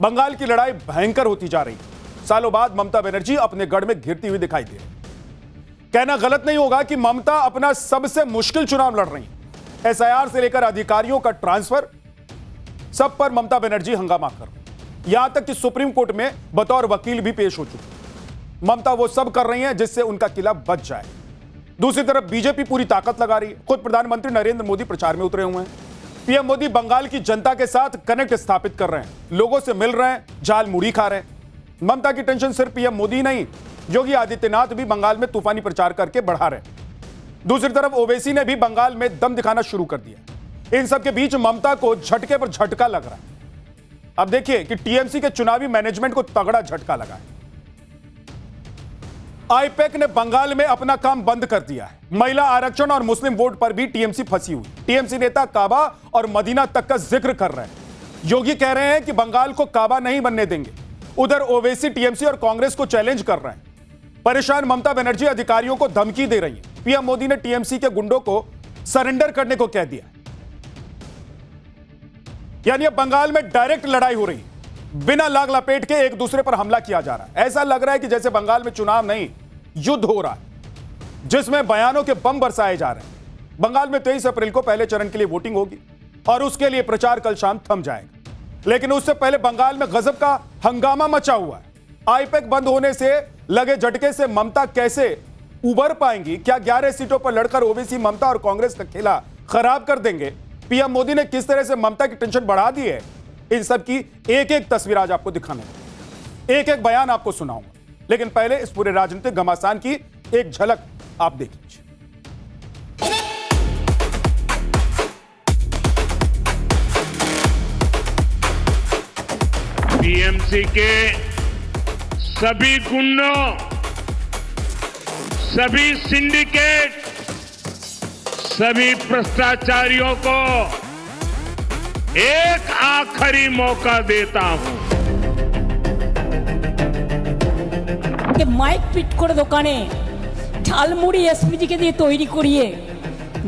बंगाल की लड़ाई भयंकर होती जा रही है। सालों बाद ममता बनर्जी अपने गढ़ में घिरती हुई दिखाई दे रही है। कहना गलत नहीं होगा कि ममता अपना सबसे मुश्किल चुनाव लड़ रही है। एसआईआर से लेकर अधिकारियों का ट्रांसफर, सब पर ममता बनर्जी हंगामा कर रही है। यहां तक कि सुप्रीम कोर्ट में बतौर वकील भी पेश हो चुकी। ममता वो सब कर रही हैं जिससे उनका किला बच जाए। दूसरी तरफ बीजेपी पूरी ताकत लगा रही है। खुद प्रधानमंत्री नरेंद्र मोदी प्रचार में उतरे हुए हैं। पीएम मोदी बंगाल की जनता के साथ कनेक्ट स्थापित कर रहे हैं, लोगों से मिल रहे हैं, झाल मुड़ी खा रहे हैं। ममता की टेंशन सिर्फ पीएम मोदी नहीं, योगी आदित्यनाथ भी बंगाल में तूफानी प्रचार करके बढ़ा रहे हैं। दूसरी तरफ ओवैसी ने भी बंगाल में दम दिखाना शुरू कर दिया। इन सबके बीच ममता को झटके पर झटका लग रहा है। अब देखिए कि टीएमसी के चुनावी मैनेजमेंट को तगड़ा झटका लगा है। आईपैक ने बंगाल में अपना काम बंद कर दिया है। महिला आरक्षण और मुस्लिम वोट पर भी टीएमसी फंसी हुई। टीएमसी नेता काबा और मदीना तक का जिक्र कर रहे हैं। योगी कह रहे हैं कि बंगाल को काबा नहीं बनने देंगे। उधर ओवैसी टीएमसी और कांग्रेस को चैलेंज कर रहे हैं। परेशान ममता बनर्जी अधिकारियों को धमकी दे रही है। पीएम मोदी ने टीएमसी के गुंडों को सरेंडर करने को कह दिया। यानी अब बंगाल में डायरेक्ट लड़ाई हो रही है। बिना लाग लपेट के एक दूसरे पर हमला किया जा रहा है। ऐसा लग रहा है कि जैसे बंगाल में चुनाव नहीं, युद्ध हो रहा है, जिसमें बयानों के बम बरसाए जा रहे हैं। बंगाल में 23 अप्रैल को पहले चरण के लिए वोटिंग होगी और उसके लिए प्रचार कल शाम थम जाएगा। लेकिन उससे पहले बंगाल में गजब का हंगामा मचा हुआ है। आईपैक बंद होने से लगे झटके से ममता कैसे उबर पाएंगी? क्या 11 सीटों पर लड़कर ओवैसी ममता और कांग्रेस का खेला खराब कर देंगे? पीएम मोदी ने किस तरह से ममता की टेंशन बढ़ा दी है? इन सब की एक एक तस्वीर आज आपको दिखाने, एक एक बयान आपको सुनाऊंगा। लेकिन पहले इस पूरे राजनीतिक घमासान की एक झलक आप देख लीजिए। टीएमसी के सभी गुंडों, सभी सिंडिकेट, सभी भ्रष्टाचारियों को एक आखिरी मौका देता हूं कि माइक पिट করে দোকানে ঝালমুড়ি এসপিজি কে দিয়ে তৈরি করিয়ে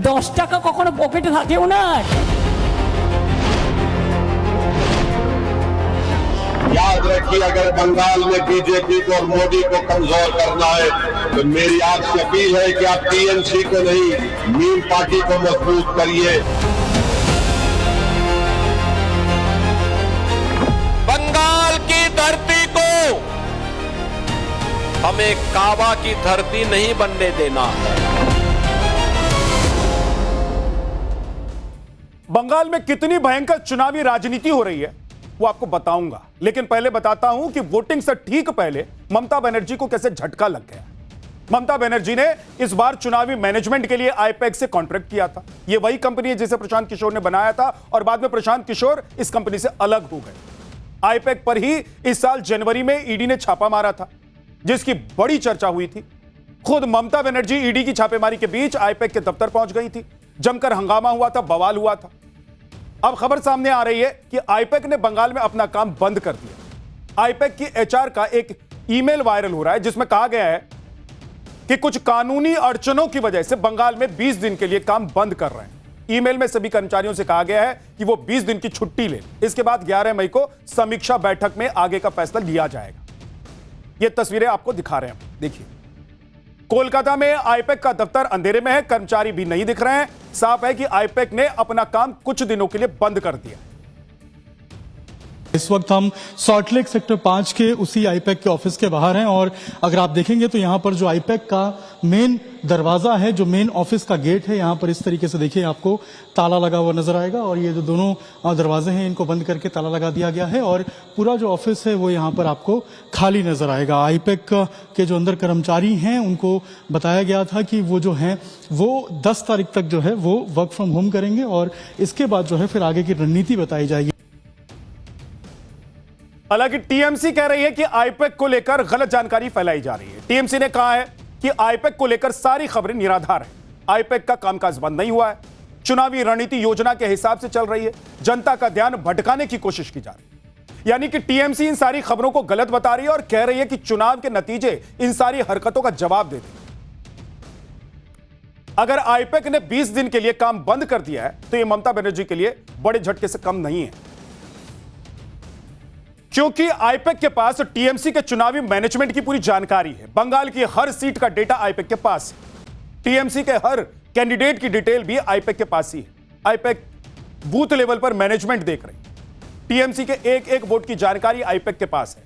10 টাকা কখনো পকেটে থাকেও না। याद रखिए, अगर बंगाल में बीजेपी को और मोदी को कमजोर करना है तो मेरी आपसे अपील है कि आप टीएमसी को नहीं, मीम पार्टी को मजबूत करिए। बंगाल की धरती को हमें काबा की धरती नहीं बनने देना। बंगाल में कितनी भयंकर चुनावी राजनीति हो रही है वो आपको बताऊंगा, लेकिन पहले बताता हूं कि वोटिंग से ठीक पहले ममता बनर्जी को कैसे झटका लग गया। ममता बनर्जी ने इस बार चुनावी मैनेजमेंट के लिए आईपैक से कॉन्ट्रैक्ट किया था। यह वही कंपनी है जिसे प्रशांत किशोर ने बनाया था और बाद में प्रशांत किशोर इस कंपनी से अलग हो गए। आईपैक पर ही इस साल जनवरी में ईडी ने छापा मारा था, जिसकी बड़ी चर्चा हुई थी। खुद ममता बनर्जी ईडी की छापेमारी के बीच आईपैक के दफ्तर पहुंच गई थी। जमकर हंगामा हुआ था, बवाल हुआ था। अब खबर सामने आ रही है कि आईपैक ने बंगाल में अपना काम बंद कर दिया। आईपैक की एचआर का एक ईमेल वायरल हो रहा है जिसमें कहा गया है कि कुछ कानूनी अड़चनों की वजह से बंगाल में 20 दिन के लिए काम बंद कर रहे हैं। ईमेल में सभी कर्मचारियों से कहा गया है कि वो 20 दिन की छुट्टी लें। इसके बाद 11 मई को समीक्षा बैठक में आगे का फैसला लिया जाएगा। ये तस्वीरें आपको दिखा रहे हैं, देखिए। कोलकाता में आईपैक का दफ्तर अंधेरे में है, कर्मचारी भी नहीं दिख रहे हैं। साफ है कि आईपैक ने अपना काम कुछ दिनों के लिए बंद कर दिया। इस वक्त हम सॉल्टलेक सेक्टर 5 के उसी आईपैक के ऑफिस के बाहर हैं और अगर आप देखेंगे तो यहाँ पर जो आईपैक का मेन दरवाजा है, जो मेन ऑफिस का गेट है, यहाँ पर इस तरीके से देखिए आपको ताला लगा हुआ नजर आएगा और ये जो दोनों दरवाजे हैं इनको बंद करके ताला लगा दिया गया है और पूरा जो ऑफिस है वो यहाँ पर आपको खाली नजर आएगा। आईपैक के जो अंदर कर्मचारी हैं उनको बताया गया था कि वो जो है वो 10 तारीख तक जो है वो वर्क फ्रॉम होम करेंगे और इसके बाद जो है फिर आगे की रणनीति बताई जाएगी। हालांकि टीएमसी कह रही है कि आईपैक को लेकर गलत जानकारी फैलाई जा रही है। टीएमसी ने कहा है कि आईपैक को लेकर सारी खबरें निराधार हैं। आईपैक का कामकाज बंद नहीं हुआ है, चुनावी रणनीति योजना के हिसाब से चल रही है, जनता का ध्यान भटकाने की कोशिश की जा रही है। यानी कि टीएमसी इन सारी खबरों को गलत बता रही है और कह रही है कि चुनाव के नतीजे इन सारी हरकतों का जवाब देते हैं। अगर आईपैक ने 20 दिन के लिए काम बंद कर दिया है तो यह ममता बनर्जी के लिए बड़े झटके से कम नहीं है। क्योंकि आईपैक के पास टीएमसी के चुनावी मैनेजमेंट की पूरी जानकारी है। बंगाल की हर सीट का डेटा आईपैक के पास है। टीएमसी के हर कैंडिडेट की डिटेल भी आईपैक के पास ही है। आईपैक बूथ लेवल पर मैनेजमेंट देख रही है। टीएमसी के एक एक वोट की जानकारी आईपैक के पास है।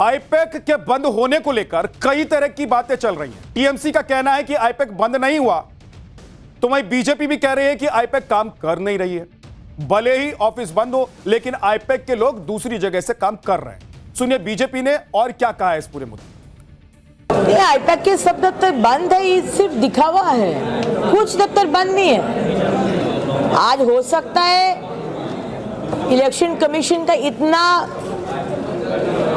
आईपैक के बंद होने को लेकर कई तरह की बातें चल रही हैं। टीएमसी का कहना है कि आईपैक बंद नहीं हुआ, तो वहीं बीजेपी भी कह रही है कि आईपैक काम कर नहीं रही है। भले ही ऑफिस बंद हो, लेकिन आईपैक के लोग दूसरी जगह से काम कर रहे हैं। सुनिए बीजेपी ने और क्या कहा है इस पूरे मुद्दे। ये आईपैक के सब दफ्तर बंद है, ये सिर्फ दिखावा है, कुछ दफ्तर बंद नहीं है। आज हो सकता है इलेक्शन कमीशन का इतना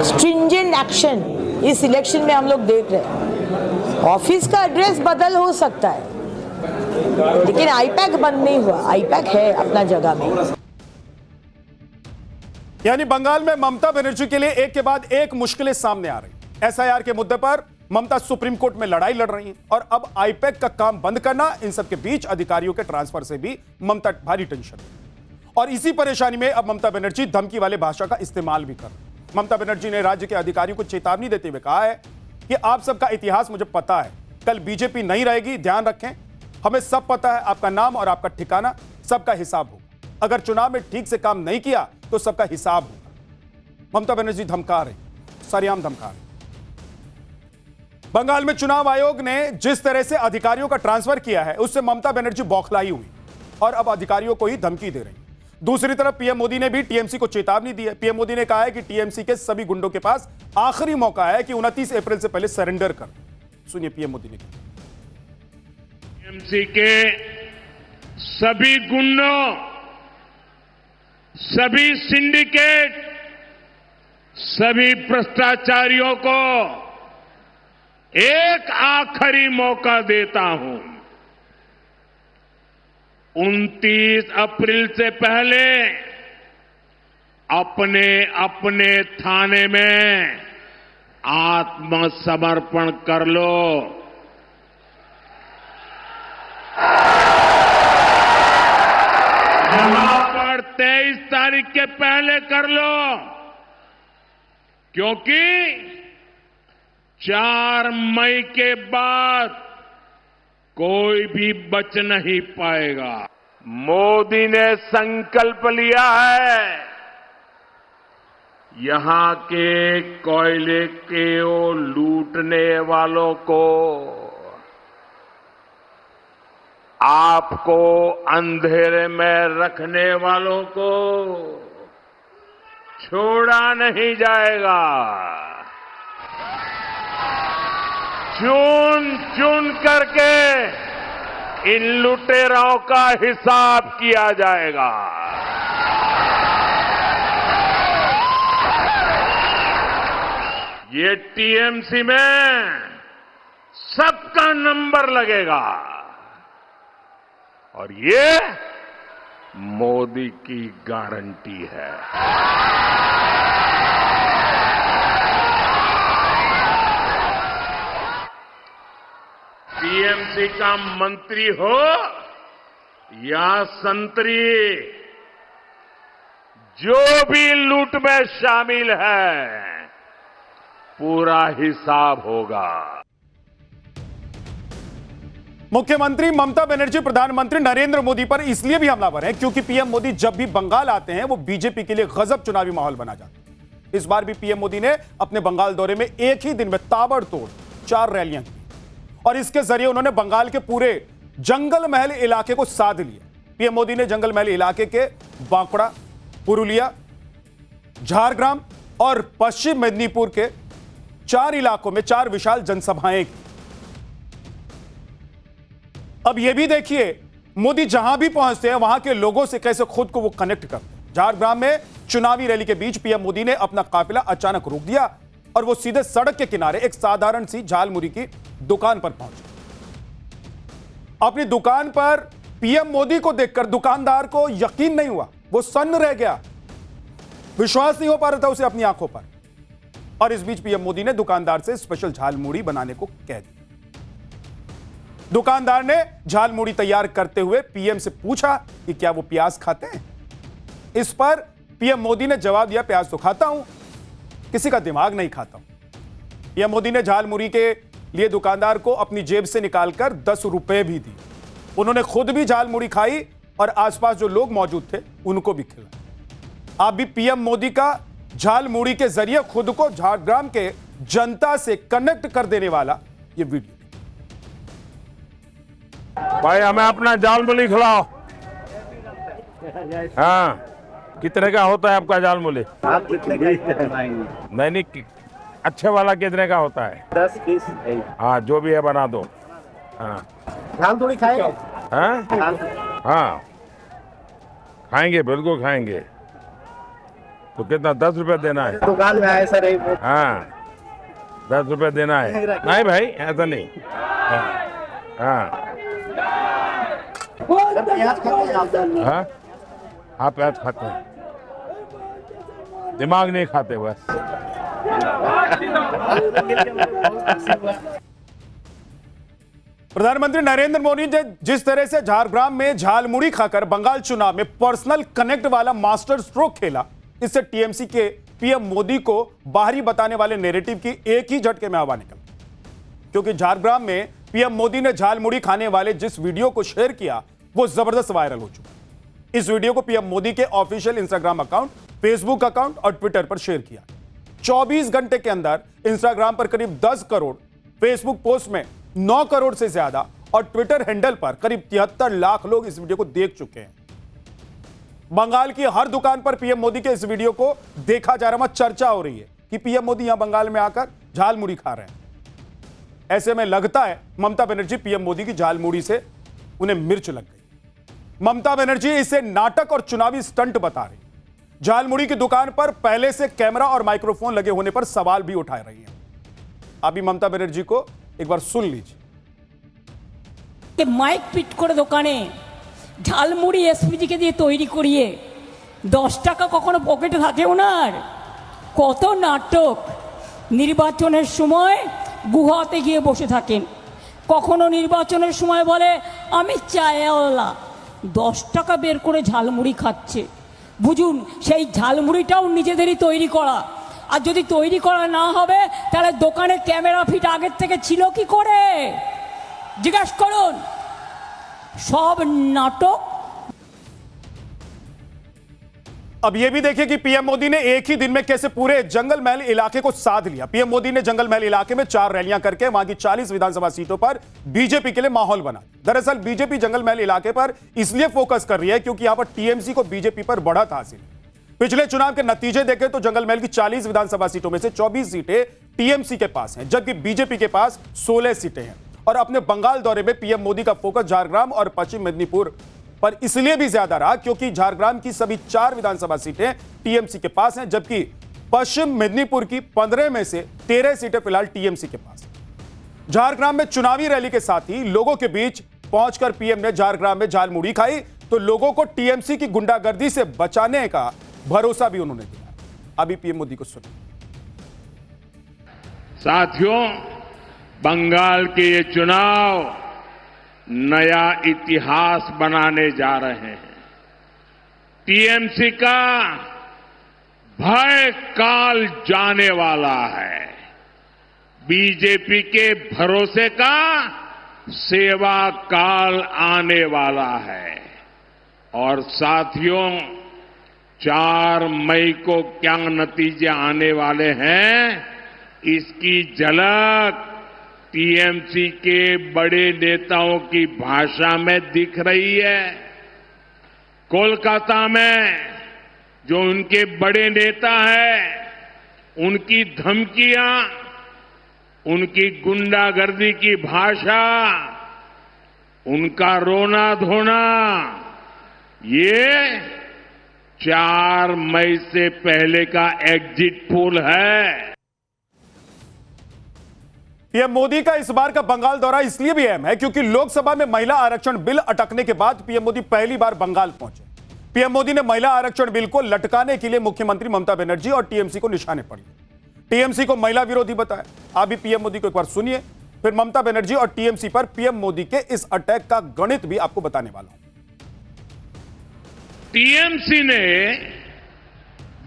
स्ट्रिंजेंट एक्शन इस इलेक्शन में हम लोग देख रहे हैं, ऑफिस का एड्रेस बदल हो सकता है, लेकिन आईपैक बंद नहीं हुआ। आईपैक है अपना जगह में। यानी बंगाल में ममता बनर्जी के लिए एक के बाद एक मुश्किलें सामने आ रही। एसआईआर के मुद्दे पर ममता सुप्रीम कोर्ट में लड़ाई लड़ रही हैं और अब आईपैक का काम बंद करना, इन सब के बीच अधिकारियों के ट्रांसफर से भी ममता भारी टेंशन है। और इसी परेशानी में अब ममता बनर्जी धमकी वाले भाषा का इस्तेमाल भी कर रही है। ममता बनर्जी ने राज्य के अधिकारियों को चेतावनी देते हुए कहा है कि आप सबका इतिहास मुझे पता है, कल बीजेपी नहीं रहेगी, ध्यान रखें, हमें सब पता है, आपका नाम और आपका ठिकाना, सबका हिसाब होगा। अगर चुनाव में ठीक से काम नहीं किया तो सबका हिसाब होगा। ममता बनर्जी धमका रही, सरेआम धमका रही। बंगाल में चुनाव आयोग ने जिस तरह से अधिकारियों का ट्रांसफर किया है, उससे ममता बनर्जी बौखलाई हुई और अब अधिकारियों को ही धमकी दे रही। दूसरी तरफ पीएम मोदी ने भी टीएमसी को चेतावनी दी है। पीएम मोदी ने कहा है कि टीएमसी के सभी गुंडों के पास आखिरी मौका है कि 29 अप्रैल से पहले सरेंडर कर। सुनिए पीएम मोदी ने कहा, टीएमसी के सभी गुंडों, सभी सिंडिकेट, सभी भ्रष्टाचारियों को एक आखिरी मौका देता हूं। 29 अप्रैल से पहले अपने अपने थाने में आत्मसमर्पण कर लो। यहां पर 23 तारीख के पहले कर लो, क्योंकि 4 मई के बाद कोई भी बच नहीं पाएगा। मोदी ने संकल्प लिया है, यहां के कोयले के लूटने वालों को, आपको अंधेरे में रखने वालों को छोड़ा नहीं जाएगा। चुन चुन करके इन लुटेरों का हिसाब किया जाएगा। ये टीएमसी में सबका नंबर लगेगा और ये मोदी की गारंटी है। टीएमसी का मंत्री हो या संतरी, जो भी लूट में शामिल है, पूरा हिसाब होगा। मुख्यमंत्री ममता बनर्जी प्रधानमंत्री नरेंद्र मोदी पर इसलिए भी हमलावर हैं क्योंकि पीएम मोदी जब भी बंगाल आते हैं वो बीजेपी के लिए गजब चुनावी माहौल बना जाता है। इस बार भी पीएम मोदी ने अपने बंगाल दौरे में एक ही दिन में ताबड़तोड़ 4 रैलियां की और इसके जरिए उन्होंने बंगाल के पूरे जंगल महल इलाके को साध लिया। पीएम मोदी ने जंगल महल इलाके के बांकुड़ा, पुरुलिया, झारग्राम और पश्चिम मेदिनीपुर के 4 इलाकों में 4 विशाल जनसभाएं की। अब यह भी देखिए मोदी जहां भी पहुंचते हैं वहां के लोगों से कैसे खुद को वो कनेक्ट करते हैं। झारग्राम में चुनावी रैली के बीच पीएम मोदी ने अपना काफिला अचानक रोक दिया और वो सीधे सड़क के किनारे एक साधारण सी झालमुरी की दुकान पर पहुंचे। अपनी दुकान पर पीएम मोदी को देखकर दुकानदार को यकीन नहीं हुआ, वो सन्न रह गया, विश्वास नहीं हो पा रहा था उसे अपनी आंखों पर। और इस बीच पीएम मोदी ने दुकानदार से स्पेशल झालमुड़ी बनाने को कह दिया। दुकानदार ने झालमुड़ी तैयार करते हुए पीएम से पूछा कि क्या वो प्याज खाते हैं। इस पर पीएम मोदी ने जवाब दिया, प्याज तो खाता हूं, किसी का दिमाग नहीं खाता हूं। पीएम मोदी ने झालमुड़ी के लिए दुकानदार को अपनी जेब से निकालकर 10 रुपए भी दिए। उन्होंने खुद भी झालमुड़ी खाई और आसपास जो लोग मौजूद थे उनको भी खिलाया। आप भी पीएम मोदी का झालमुड़ी के जरिए खुद को झारग्राम के जनता से कनेक्ट कर देने वाला ये वीडियो। भाई हमें अपना झालमुड़ी खिलाओ। हाँ, कितने का होता है आपका झालमुड़ी? आप कितने का नहीं, अच्छे वाला कितने का होता है? 10 पीस। हाँ, जो भी है बना दो। हाँ, झालमुड़ी खाएंगे? हाँ हाँ, खाएंगे, बिल्कुल खाएंगे। तो कितना, 10 रुपए देना है? दुकान में आए सर। हाँ, 10 रुपए देना है। नहीं भाई, ऐसा नहीं। हाँ हाँ, आप प्याज खाते हैं, दिमाग नहीं खाते बस। प्रधानमंत्री नरेंद्र मोदी ने जिस तरह से झारग्राम में झालमुड़ी खाकर बंगाल चुनाव में पर्सनल कनेक्ट वाला मास्टर स्ट्रोक खेला, इससे टीएमसी के पीएम मोदी को बाहरी बताने वाले नैरेटिव की एक ही झटके में हवा निकल, क्योंकि झारग्राम में पीएम मोदी ने झालमुड़ी खाने वाले जिस वीडियो को शेयर किया वो जबरदस्त वायरल हो चुका। इस वीडियो को पीएम मोदी के official Instagram account, Facebook account और ट्विटर पर शेयर किया। 24 घंटे के अंदर इंस्टाग्राम पर करीब 10 करोड़, फेसबुक पोस्ट में 9 करोड़ से ज्यादा और ट्विटर हैंडल पर करीब 73 लाख लोग इस वीडियो को देख चुके हैं। बंगाल की हर दुकान पर पीएम मोदी के इस वीडियो को देखा जा रहा है। चर्चा हो रही है कि पीएम मोदी यहां बंगाल में आकर झालमुड़ी खा रहे हैं। ऐसे में लगता है ममता बनर्जी पीएम मोदी की झालमुड़ी से उन्हें मिर्च लग गई। ममता बनर्जी इसे नाटक और चुनावी स्टंट बता रही। झालमुड़ी की दुकान पर पहले से कैमरा और माइक्रोफोन लगे होने पर सवाल भी उठा रही हैं। अभी ममता बनर्जी को एक बार सुन लीजिए। कि माइक पिट করে দোকানে ঝালমুড়ি এসপিজিকে দিয়ে তৈরি করিয়ে 10 টাকা কখনো পকেটে থাকে ওনার? কত নাটক! নির্বাচনের সময় গুহাতে গিয়ে বসে থাকেন, কখনো নির্বাচনের সময় বলে আমি চায়ওয়ালা, 10 টাকা বের করে ঝালমুড়ি খাচ্ছে। বুঝুন, সেই ঝালমুড়িটাও নিজেদেরই তৈরি করা। আর যদি তৈরি করা না হবে তাহলে দোকানে ক্যামেরা ফিট আগের থেকে ছিল কি করে? জিজ্ঞাসা করুন। सब नाटक। अब यह भी देखिए कि पीएम मोदी ने एक ही दिन में कैसे पूरे जंगल महल इलाके को साध लिया। पीएम मोदी ने जंगल महल इलाके में 4 रैलियां करके वहां की 40 विधानसभा सीटों पर बीजेपी के लिए माहौल बना। दरअसल बीजेपी जंगल महल इलाके पर इसलिए फोकस कर रही है क्योंकि यहां पर टीएमसी को बीजेपी पर बढ़त हासिल है। पिछले चुनाव के नतीजे देखें तो जंगल महल की 40 विधानसभा सीटों में से 24 सीटें टीएमसी के पास हैं, जबकि बीजेपी के पास 16 सीटें हैं। और अपने बंगाल दौरे में पीएम मोदी का फोकस झारग्राम और पश्चिम मेदिनीपुर पर इसलिए भी ज्यादा रहा क्योंकि झारग्राम की सभी 4 विधानसभा सीटें टीएमसी के पास हैं, जबकि पश्चिम मेदिनीपुर की 15 में से 13 सीटें फिलहाल टीएमसी के पास हैं। झारग्राम में चुनावी रैली के साथ ही लोगों के बीच पहुंचकर पीएम ने झारग्राम में झालमुड़ी खाई तो लोगों को टीएमसी की गुंडागर्दी से बचाने का भरोसा भी उन्होंने दिया। अभी पीएम मोदी को सुनिए। साथियों, बंगाल के ये चुनाव नया इतिहास बनाने जा रहे हैं। टीएमसी का भय काल जाने वाला है। बीजेपी के भरोसे का सेवा काल आने वाला है। और साथियों, 4 मई को क्या नतीजे आने वाले हैं, इसकी झलक टीएमसी के बड़े नेताओं की भाषा में दिख रही है। कोलकाता में जो उनके बड़े नेता हैं, उनकी धमकियां, उनकी गुंडागर्दी की भाषा, उनका रोना धोना, ये 4 मई से पहले का एग्जिट पोल है। पीएम मोदी का इस बार का बंगाल दौरा इसलिए भी अहम है क्योंकि लोकसभा में महिला आरक्षण बिल अटकने के बाद पीएम मोदी पहली बार बंगाल पहुंचे। पीएम मोदी ने महिला आरक्षण बिल को लटकाने के लिए मुख्यमंत्री ममता बनर्जी और टीएमसी को निशाने पर लिया। टीएमसी को महिला विरोधी बताया। अभी पीएम मोदी को एक बार सुनिए, फिर ममता बनर्जी और टीएमसी पर पीएम मोदी के इस अटैक का गणित भी आपको बताने वाला हूं। टीएमसी ने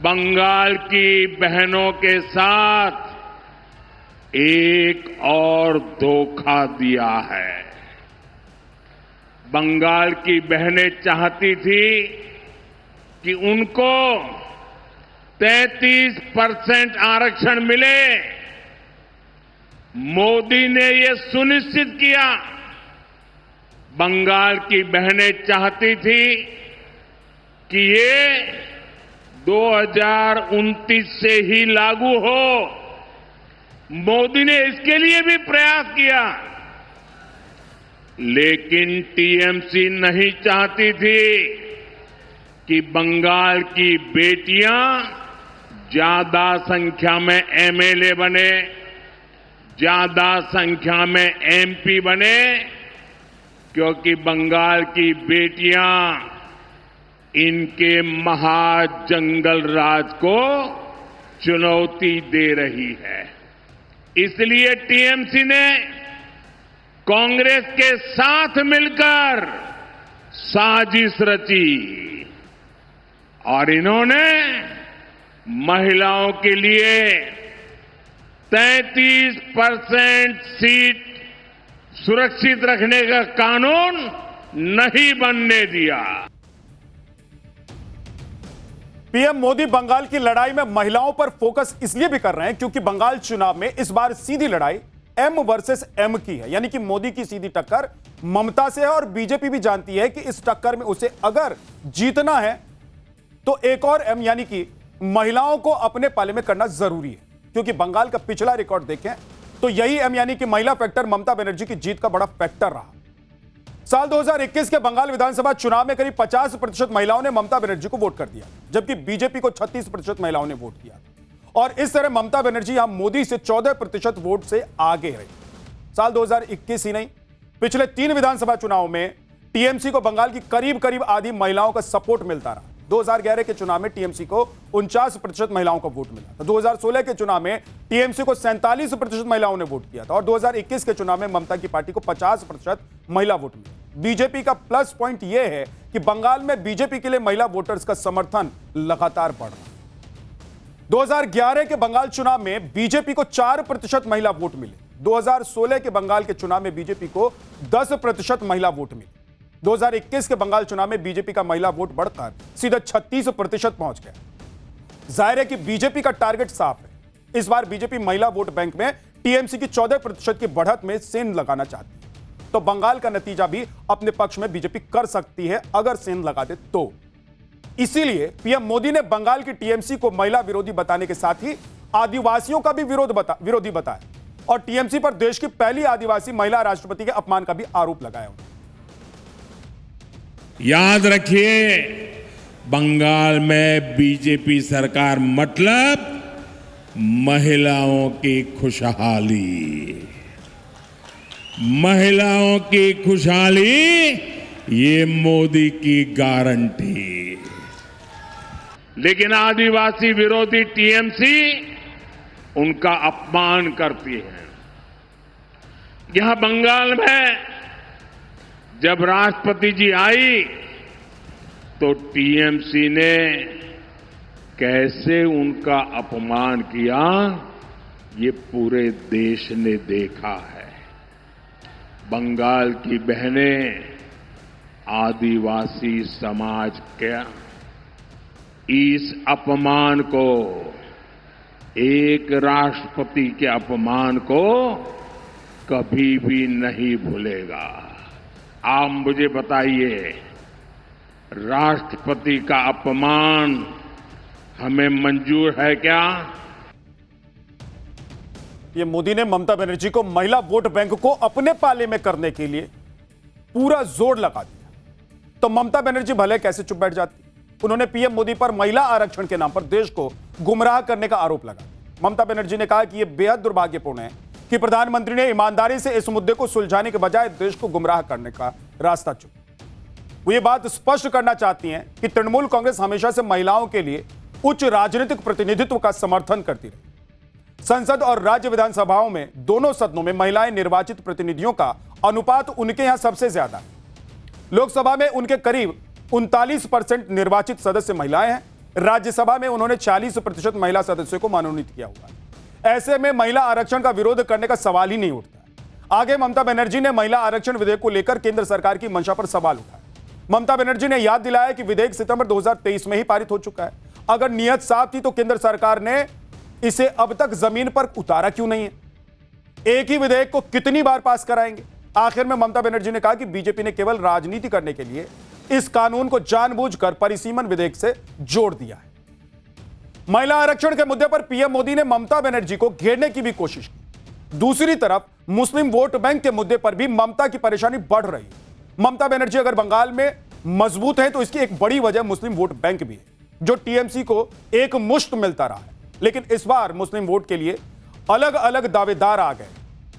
बंगाल की बहनों के साथ एक और धोखा दिया है। बंगाल की बहनें चाहती थी कि उनको 33% आरक्षण मिले। मोदी ने ये सुनिश्चित किया। बंगाल की बहनें चाहती थी कि ये 2029 से ही लागू हो। मोदी ने इसके लिए भी प्रयास किया, लेकिन टीएमसी नहीं चाहती थी कि बंगाल की बेटियां ज्यादा संख्या में एमएलए बने, ज्यादा संख्या में एमपी बने, क्योंकि बंगाल की बेटियां इनके महाजंगल राज को चुनौती दे रही है। इसलिए टीएमसी ने कांग्रेस के साथ मिलकर साजिश रची और इन्होंने महिलाओं के लिए 33% सीट सुरक्षित रखने का कानून नहीं बनने दिया। पीएम मोदी बंगाल की लड़ाई में महिलाओं पर फोकस इसलिए भी कर रहे हैं क्योंकि बंगाल चुनाव में इस बार सीधी लड़ाई एम वर्सेस एम की है, यानी कि मोदी की सीधी टक्कर ममता से है और बीजेपी भी जानती है कि इस टक्कर में उसे अगर जीतना है तो एक और एम यानी कि महिलाओं को अपने पाले में करना जरूरी है। क्योंकि बंगाल का पिछला रिकॉर्ड देखें तो यही एम यानी कि महिला फैक्टर ममता बनर्जी की जीत का बड़ा फैक्टर रहा। साल 2021 के बंगाल विधानसभा चुनाव में करीब 50% महिलाओं ने ममता बनर्जी को वोट कर दिया, जबकि बीजेपी को 36% महिलाओं ने वोट किया और इस तरह ममता बनर्जी यहां मोदी से 14% वोट से आगे रही। साल 2021 ही नहीं, पिछले 3 विधानसभा चुनाव में टीएमसी को बंगाल की करीब करीब आधी महिलाओं का सपोर्ट मिलता रहा। 2011 के चुनाव में टीएमसी को 49% महिलाओं का वोट मिला था। 2016 के चुनाव में टीएमसी को 47% महिलाओं ने वोट किया था और 2021 के चुनाव में ममता की पार्टी को 50% महिला वोट मिला। बीजेपी का प्लस पॉइंट यह है कि बंगाल में बीजेपी के लिए महिला वोटर्स का समर्थन लगातार बढ़ रहा है। 2011 के बंगाल चुनाव में बीजेपी को 4% महिला वोट मिले। 2016 के बंगाल के चुनाव में बीजेपी को 10% महिला वोट मिले। 2021 के बंगाल चुनाव में बीजेपी का महिला वोट बढ़कर सीधे 36% पहुंच गया। जाहिर है कि बीजेपी का टारगेट साफ है। इस बार बीजेपी महिला वोट बैंक में टीएमसी की 14% की बढ़त में सेंध लगाना चाहती है, तो बंगाल का नतीजा भी अपने पक्ष में बीजेपी कर सकती है अगर सेंध लगा दे तो। इसीलिए पीएम मोदी ने बंगाल की टीएमसी को महिला विरोधी बताने के साथ ही आदिवासियों का भी विरोधी बताया और टीएमसी पर देश की पहली आदिवासी महिला राष्ट्रपति के अपमान का भी आरोप लगाया। याद रखिए, बंगाल में बीजेपी सरकार मतलब महिलाओं की खुशहाली। महिलाओं की खुशहाली ये मोदी की गारंटी। लेकिन आदिवासी विरोधी टीएमसी उनका अपमान करती है। यहां बंगाल में जब राष्ट्रपति जी आई तो टीएमसी ने कैसे उनका अपमान किया ये पूरे देश ने देखा है। बंगाल की बहनें आदिवासी समाज के इस अपमान को, एक राष्ट्रपति के अपमान को कभी भी नहीं भूलेगा। आप मुझे बताइए, राष्ट्रपति का अपमान हमें मंजूर है क्या? ये मोदी ने ममता बनर्जी को महिला वोट बैंक को अपने पाले में करने के लिए पूरा जोर लगा दिया, तो ममता बनर्जी भले कैसे चुप बैठ जाती। उन्होंने पीएम मोदी पर महिला आरक्षण के नाम पर देश को गुमराह करने का आरोप लगाया। ममता बनर्जी ने कहा कि यह बेहद दुर्भाग्यपूर्ण है कि प्रधानमंत्री ने ईमानदारी से इस मुद्दे को सुलझाने के बजाय देश को गुमराह करने का रास्ता चुना। वो ये बात स्पष्ट करना चाहती हैं कि तृणमूल कांग्रेस हमेशा से महिलाओं के लिए उच्च राजनीतिक प्रतिनिधित्व का समर्थन करती रही। संसद और राज्य विधानसभाओं में दोनों सदनों में महिलाएं निर्वाचित प्रतिनिधियों का अनुपात उनके यहां सबसे ज्यादा है। लोकसभा में उनके करीब 39% निर्वाचित सदस्य महिलाएं हैं राज्यसभा में उन्होंने 40% महिला सदस्यों को मनोनीत किया हुआ है। ऐसे में महिला आरक्षण का विरोध करने का सवाल ही नहीं उठता। आगे ममता बनर्जी ने महिला आरक्षण विधेयक को लेकर केंद्र सरकार की मंशा पर सवाल उठाया। ममता बनर्जी ने याद दिलाया कि विधेयक सितंबर 2023 में ही पारित हो चुका है। अगर नियत साफ थी तो केंद्र सरकार ने इसे अब तक जमीन पर उतारा क्यों नहीं है? एक ही विधेयक को कितनी बार पास कराएंगे? आखिर में ममता बनर्जी ने कहा कि बीजेपी ने केवल राजनीति करने के लिए इस कानून को जानबूझकर परिसीमन विधेयक से जोड़ दिया है। महिला आरक्षण के मुद्दे पर पीएम मोदी ने ममता बनर्जी को घेरने की भी कोशिश की। दूसरी तरफ मुस्लिम वोट बैंक के मुद्दे पर भी ममता की परेशानी बढ़ रही है। ममता बनर्जी अगर बंगाल में मजबूत है तो इसकी एक बड़ी वजह मुस्लिम वोट बैंक भी है, जो टीएमसी को एक मुश्त मिलता रहा है। लेकिन इस बार मुस्लिम वोट के लिए अलग अलग दावेदार आ गए।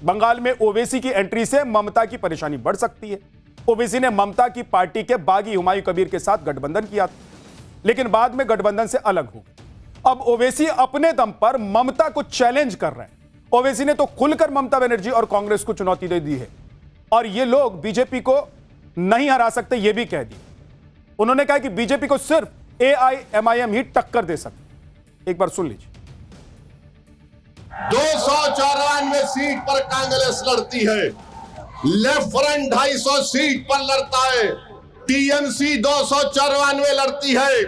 बंगाल में ओवैसी की एंट्री से ममता की परेशानी बढ़ सकती है। ओवैसी ने ममता की पार्टी के बागी हुमायूं कबीर के साथ गठबंधन किया था, लेकिन बाद में गठबंधन से अलग हो गए। अब ओवैसी अपने दम पर ममता को चैलेंज कर रहे हैं। ओवैसी ने तो खुलकर ममता बनर्जी और कांग्रेस को चुनौती दे दी है और ये लोग बीजेपी को नहीं हरा सकते, ये भी कह दिया। उन्होंने कहा कि बीजेपी को सिर्फ एआईएमआईएम ही टक्कर दे सकती। एक बार सुन लीजिए। 294 सीट पर कांग्रेस लड़ती है, लेफ्ट फ्रंट 250 सीट पर लड़ता है, टीएमसी 294 लड़ती है,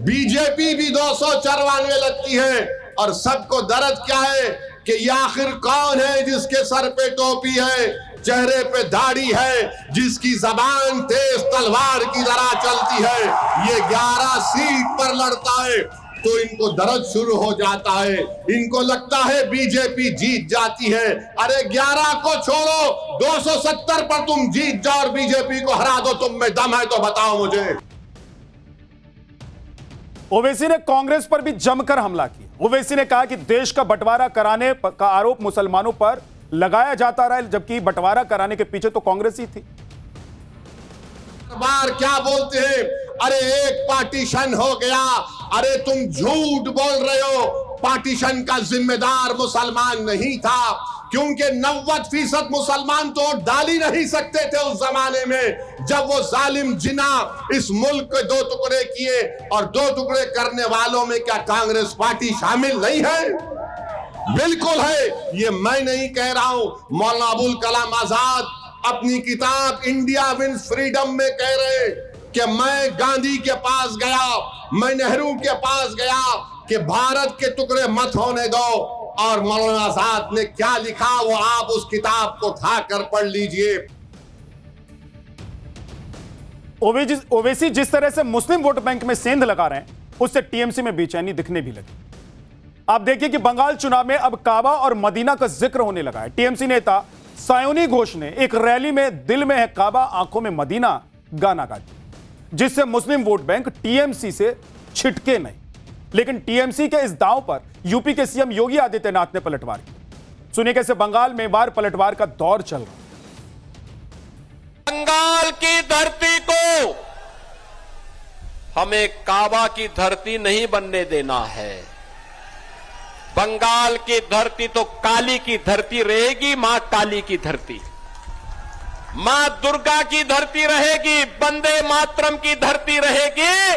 बीजेपी भी 294 लगती है। और सबको दर्द क्या है कि ये आखिर कौन है जिसके सर पे टोपी है, चेहरे पे दाढ़ी है, जिसकी जबान तेज तलवार की तरह चलती है। ये 11 सीट पर लड़ता है तो इनको दर्द शुरू हो जाता है। इनको लगता है बीजेपी जीत जाती है। अरे 11 को छोड़ो, 270 पर तुम जीत जाओ और बीजेपी को हरा दो, तुम में दम है तो बताओ मुझे। ओवैसी ने कांग्रेस पर भी जमकर हमला किया। ओवैसी ने कहा कि देश का बंटवारा कराने का आरोप मुसलमानों पर लगाया जाता रहा, जबकि बंटवारा कराने के पीछे तो कांग्रेस ही थी। बार क्या बोलते हैं, अरे एक पार्टीशन हो गया। अरे तुम झूठ बोल रहे हो। पार्टीशन का जिम्मेदार मुसलमान नहीं था, क्योंकि 90% मुसलमान तो डाल ही नहीं सकते थे उस जमाने में, जब वो जालिम जिना इस मुल्क के 2 टुकड़े किए। और 2 टुकड़े करने वालों में क्या कांग्रेस पार्टी शामिल नहीं है? बिल्कुल है। ये मैं नहीं कह रहा हूं, मौलाना अबुल कलाम आजाद अपनी किताब इंडिया विंस फ्रीडम में कह रहे कि मैं गांधी के पास गया, मैं नेहरू के पास गया कि भारत के टुकड़े मत होने दो। और मौलाना आजाद ने क्या लिखा वो आप उस किताब को उठाकर पढ़ लीजिए। ओवैसी जिस तरह से मुस्लिम वोट बैंक में सेंध लगा रहे हैं, उससे टीएमसी में बेचैनी दिखने भी लगी। आप देखिए कि बंगाल चुनाव में अब काबा और मदीना का जिक्र होने लगा है। टीएमसी नेता सायोनी घोष ने एक रैली में दिल में है काबा आंखों में मदीना गाना गा दिया, जिससे मुस्लिम वोट बैंक टीएमसी से छिटके नहीं। लेकिन टीएमसी के इस दांव पर यूपी के सीएम योगी आदित्यनाथ ने पलटवार की। सुनिए कैसे बंगाल में बार पलटवार का दौर चल रहा है। बंगाल की धरती को हमें काबा की धरती नहीं बनने देना है। बंगाल की धरती तो काली की धरती रहेगी, मां काली की धरती, मां दुर्गा की धरती रहेगी, वंदे मातरम की धरती रहेगी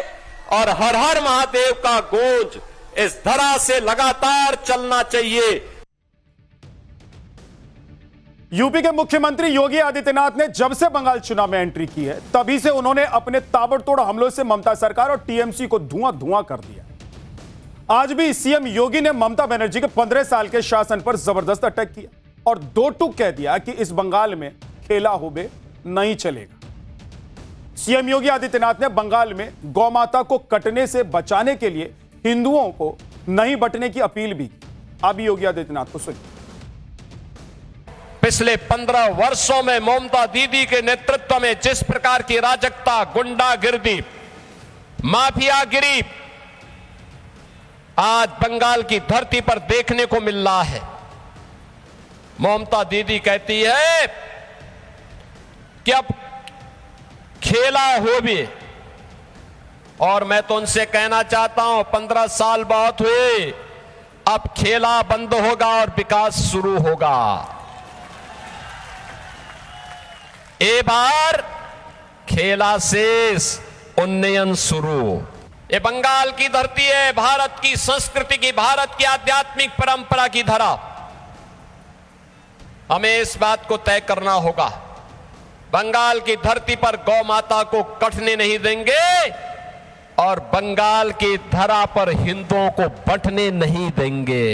और हर हर महादेव का गूंज इस धरा से लगातार चलना चाहिए। यूपी के मुख्यमंत्री योगी आदित्यनाथ ने जब से बंगाल चुनाव में एंट्री की है, तभी से उन्होंने अपने ताबड़तोड़ हमलों से ममता सरकार और टीएमसी को धुआं धुआं कर दिया। आज भी सीएम योगी ने ममता बनर्जी के 15 साल के शासन पर जबरदस्त अटैक किया और 2 टूक कह दिया कि इस बंगाल में खेला होबे नहीं चलेगा। सीएम योगी आदित्यनाथ ने बंगाल में गौमाता को कटने से बचाने के लिए हिंदुओं को नहीं बंटने की अपील भी की। अभी योगी आदित्यनाथ को सुनिए। पिछले 15 वर्षों में ममता दीदी के नेतृत्व में जिस प्रकार की अराजकता, गुंडागिर्दी, माफियागिरी आज बंगाल की धरती पर देखने को मिल रहा है। ममता दीदी कहती है कि अब खेला हो भी, और मैं तो उनसे कहना चाहता हूं 15 साल बहुत हुए, अब खेला बंद होगा और विकास शुरू होगा। ए बार खेला शेष, उन्नयन शुरू। ये बंगाल की धरती है, भारत की संस्कृति की, भारत की आध्यात्मिक परंपरा की धरा। हमें इस बात को तय करना होगा, बंगाल की धरती पर गौ माता को कटने नहीं देंगे और बंगाल की धरा पर हिंदुओं को बंटने नहीं देंगे।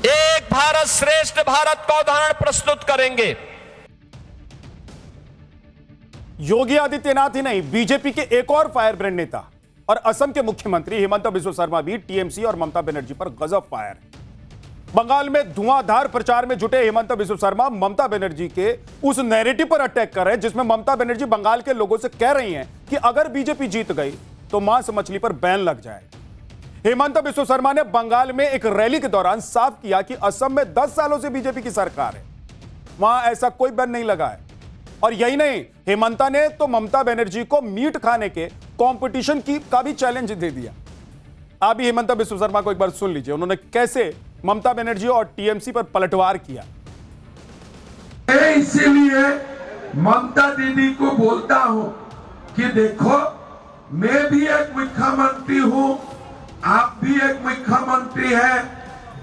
एक भारत श्रेष्ठ भारत का उदाहरण प्रस्तुत करेंगे। योगी आदित्यनाथ ही नहीं, बीजेपी के एक और फायर ब्रांड नेता और असम के मुख्यमंत्री हिमंत बिस्वा शर्मा भी टीएमसी और ममता बनर्जी पर गजब फायर है। बंगाल में धुआंधार प्रचार में जुटे हिमंत बिस्वा शर्मा ममता बनर्जी के उस नैरेटिव पर अटैक कर रहे हैं जिसमें ममता बनर्जी बंगाल के लोगों से कह रही हैं कि अगर बीजेपी जीत गई तो मांस मछली पर बैन लग जाएगा। हिमंत बिस्वा शर्मा ने बंगाल में एक रैली के दौरान साफ किया कि असम में 10 सालों से बीजेपी की सरकार है, वहां ऐसा कोई बैन नहीं लगा है। और यही नहीं, हेमंता ने तो ममता बनर्जी को मीट खाने के कंपटीशन का भी चैलेंज दे दिया। आप भी हेमंता बिस्वा शर्मा को एक बार सुन लीजिए, उन्होंने कैसे ममता बनर्जी और टीएमसी पर पलटवार किया। इसीलिए ममता दीदी को बोलता हूं कि देखो, मैं भी एक मुख्यमंत्री हूं, आप भी एक मुख्यमंत्री हैं,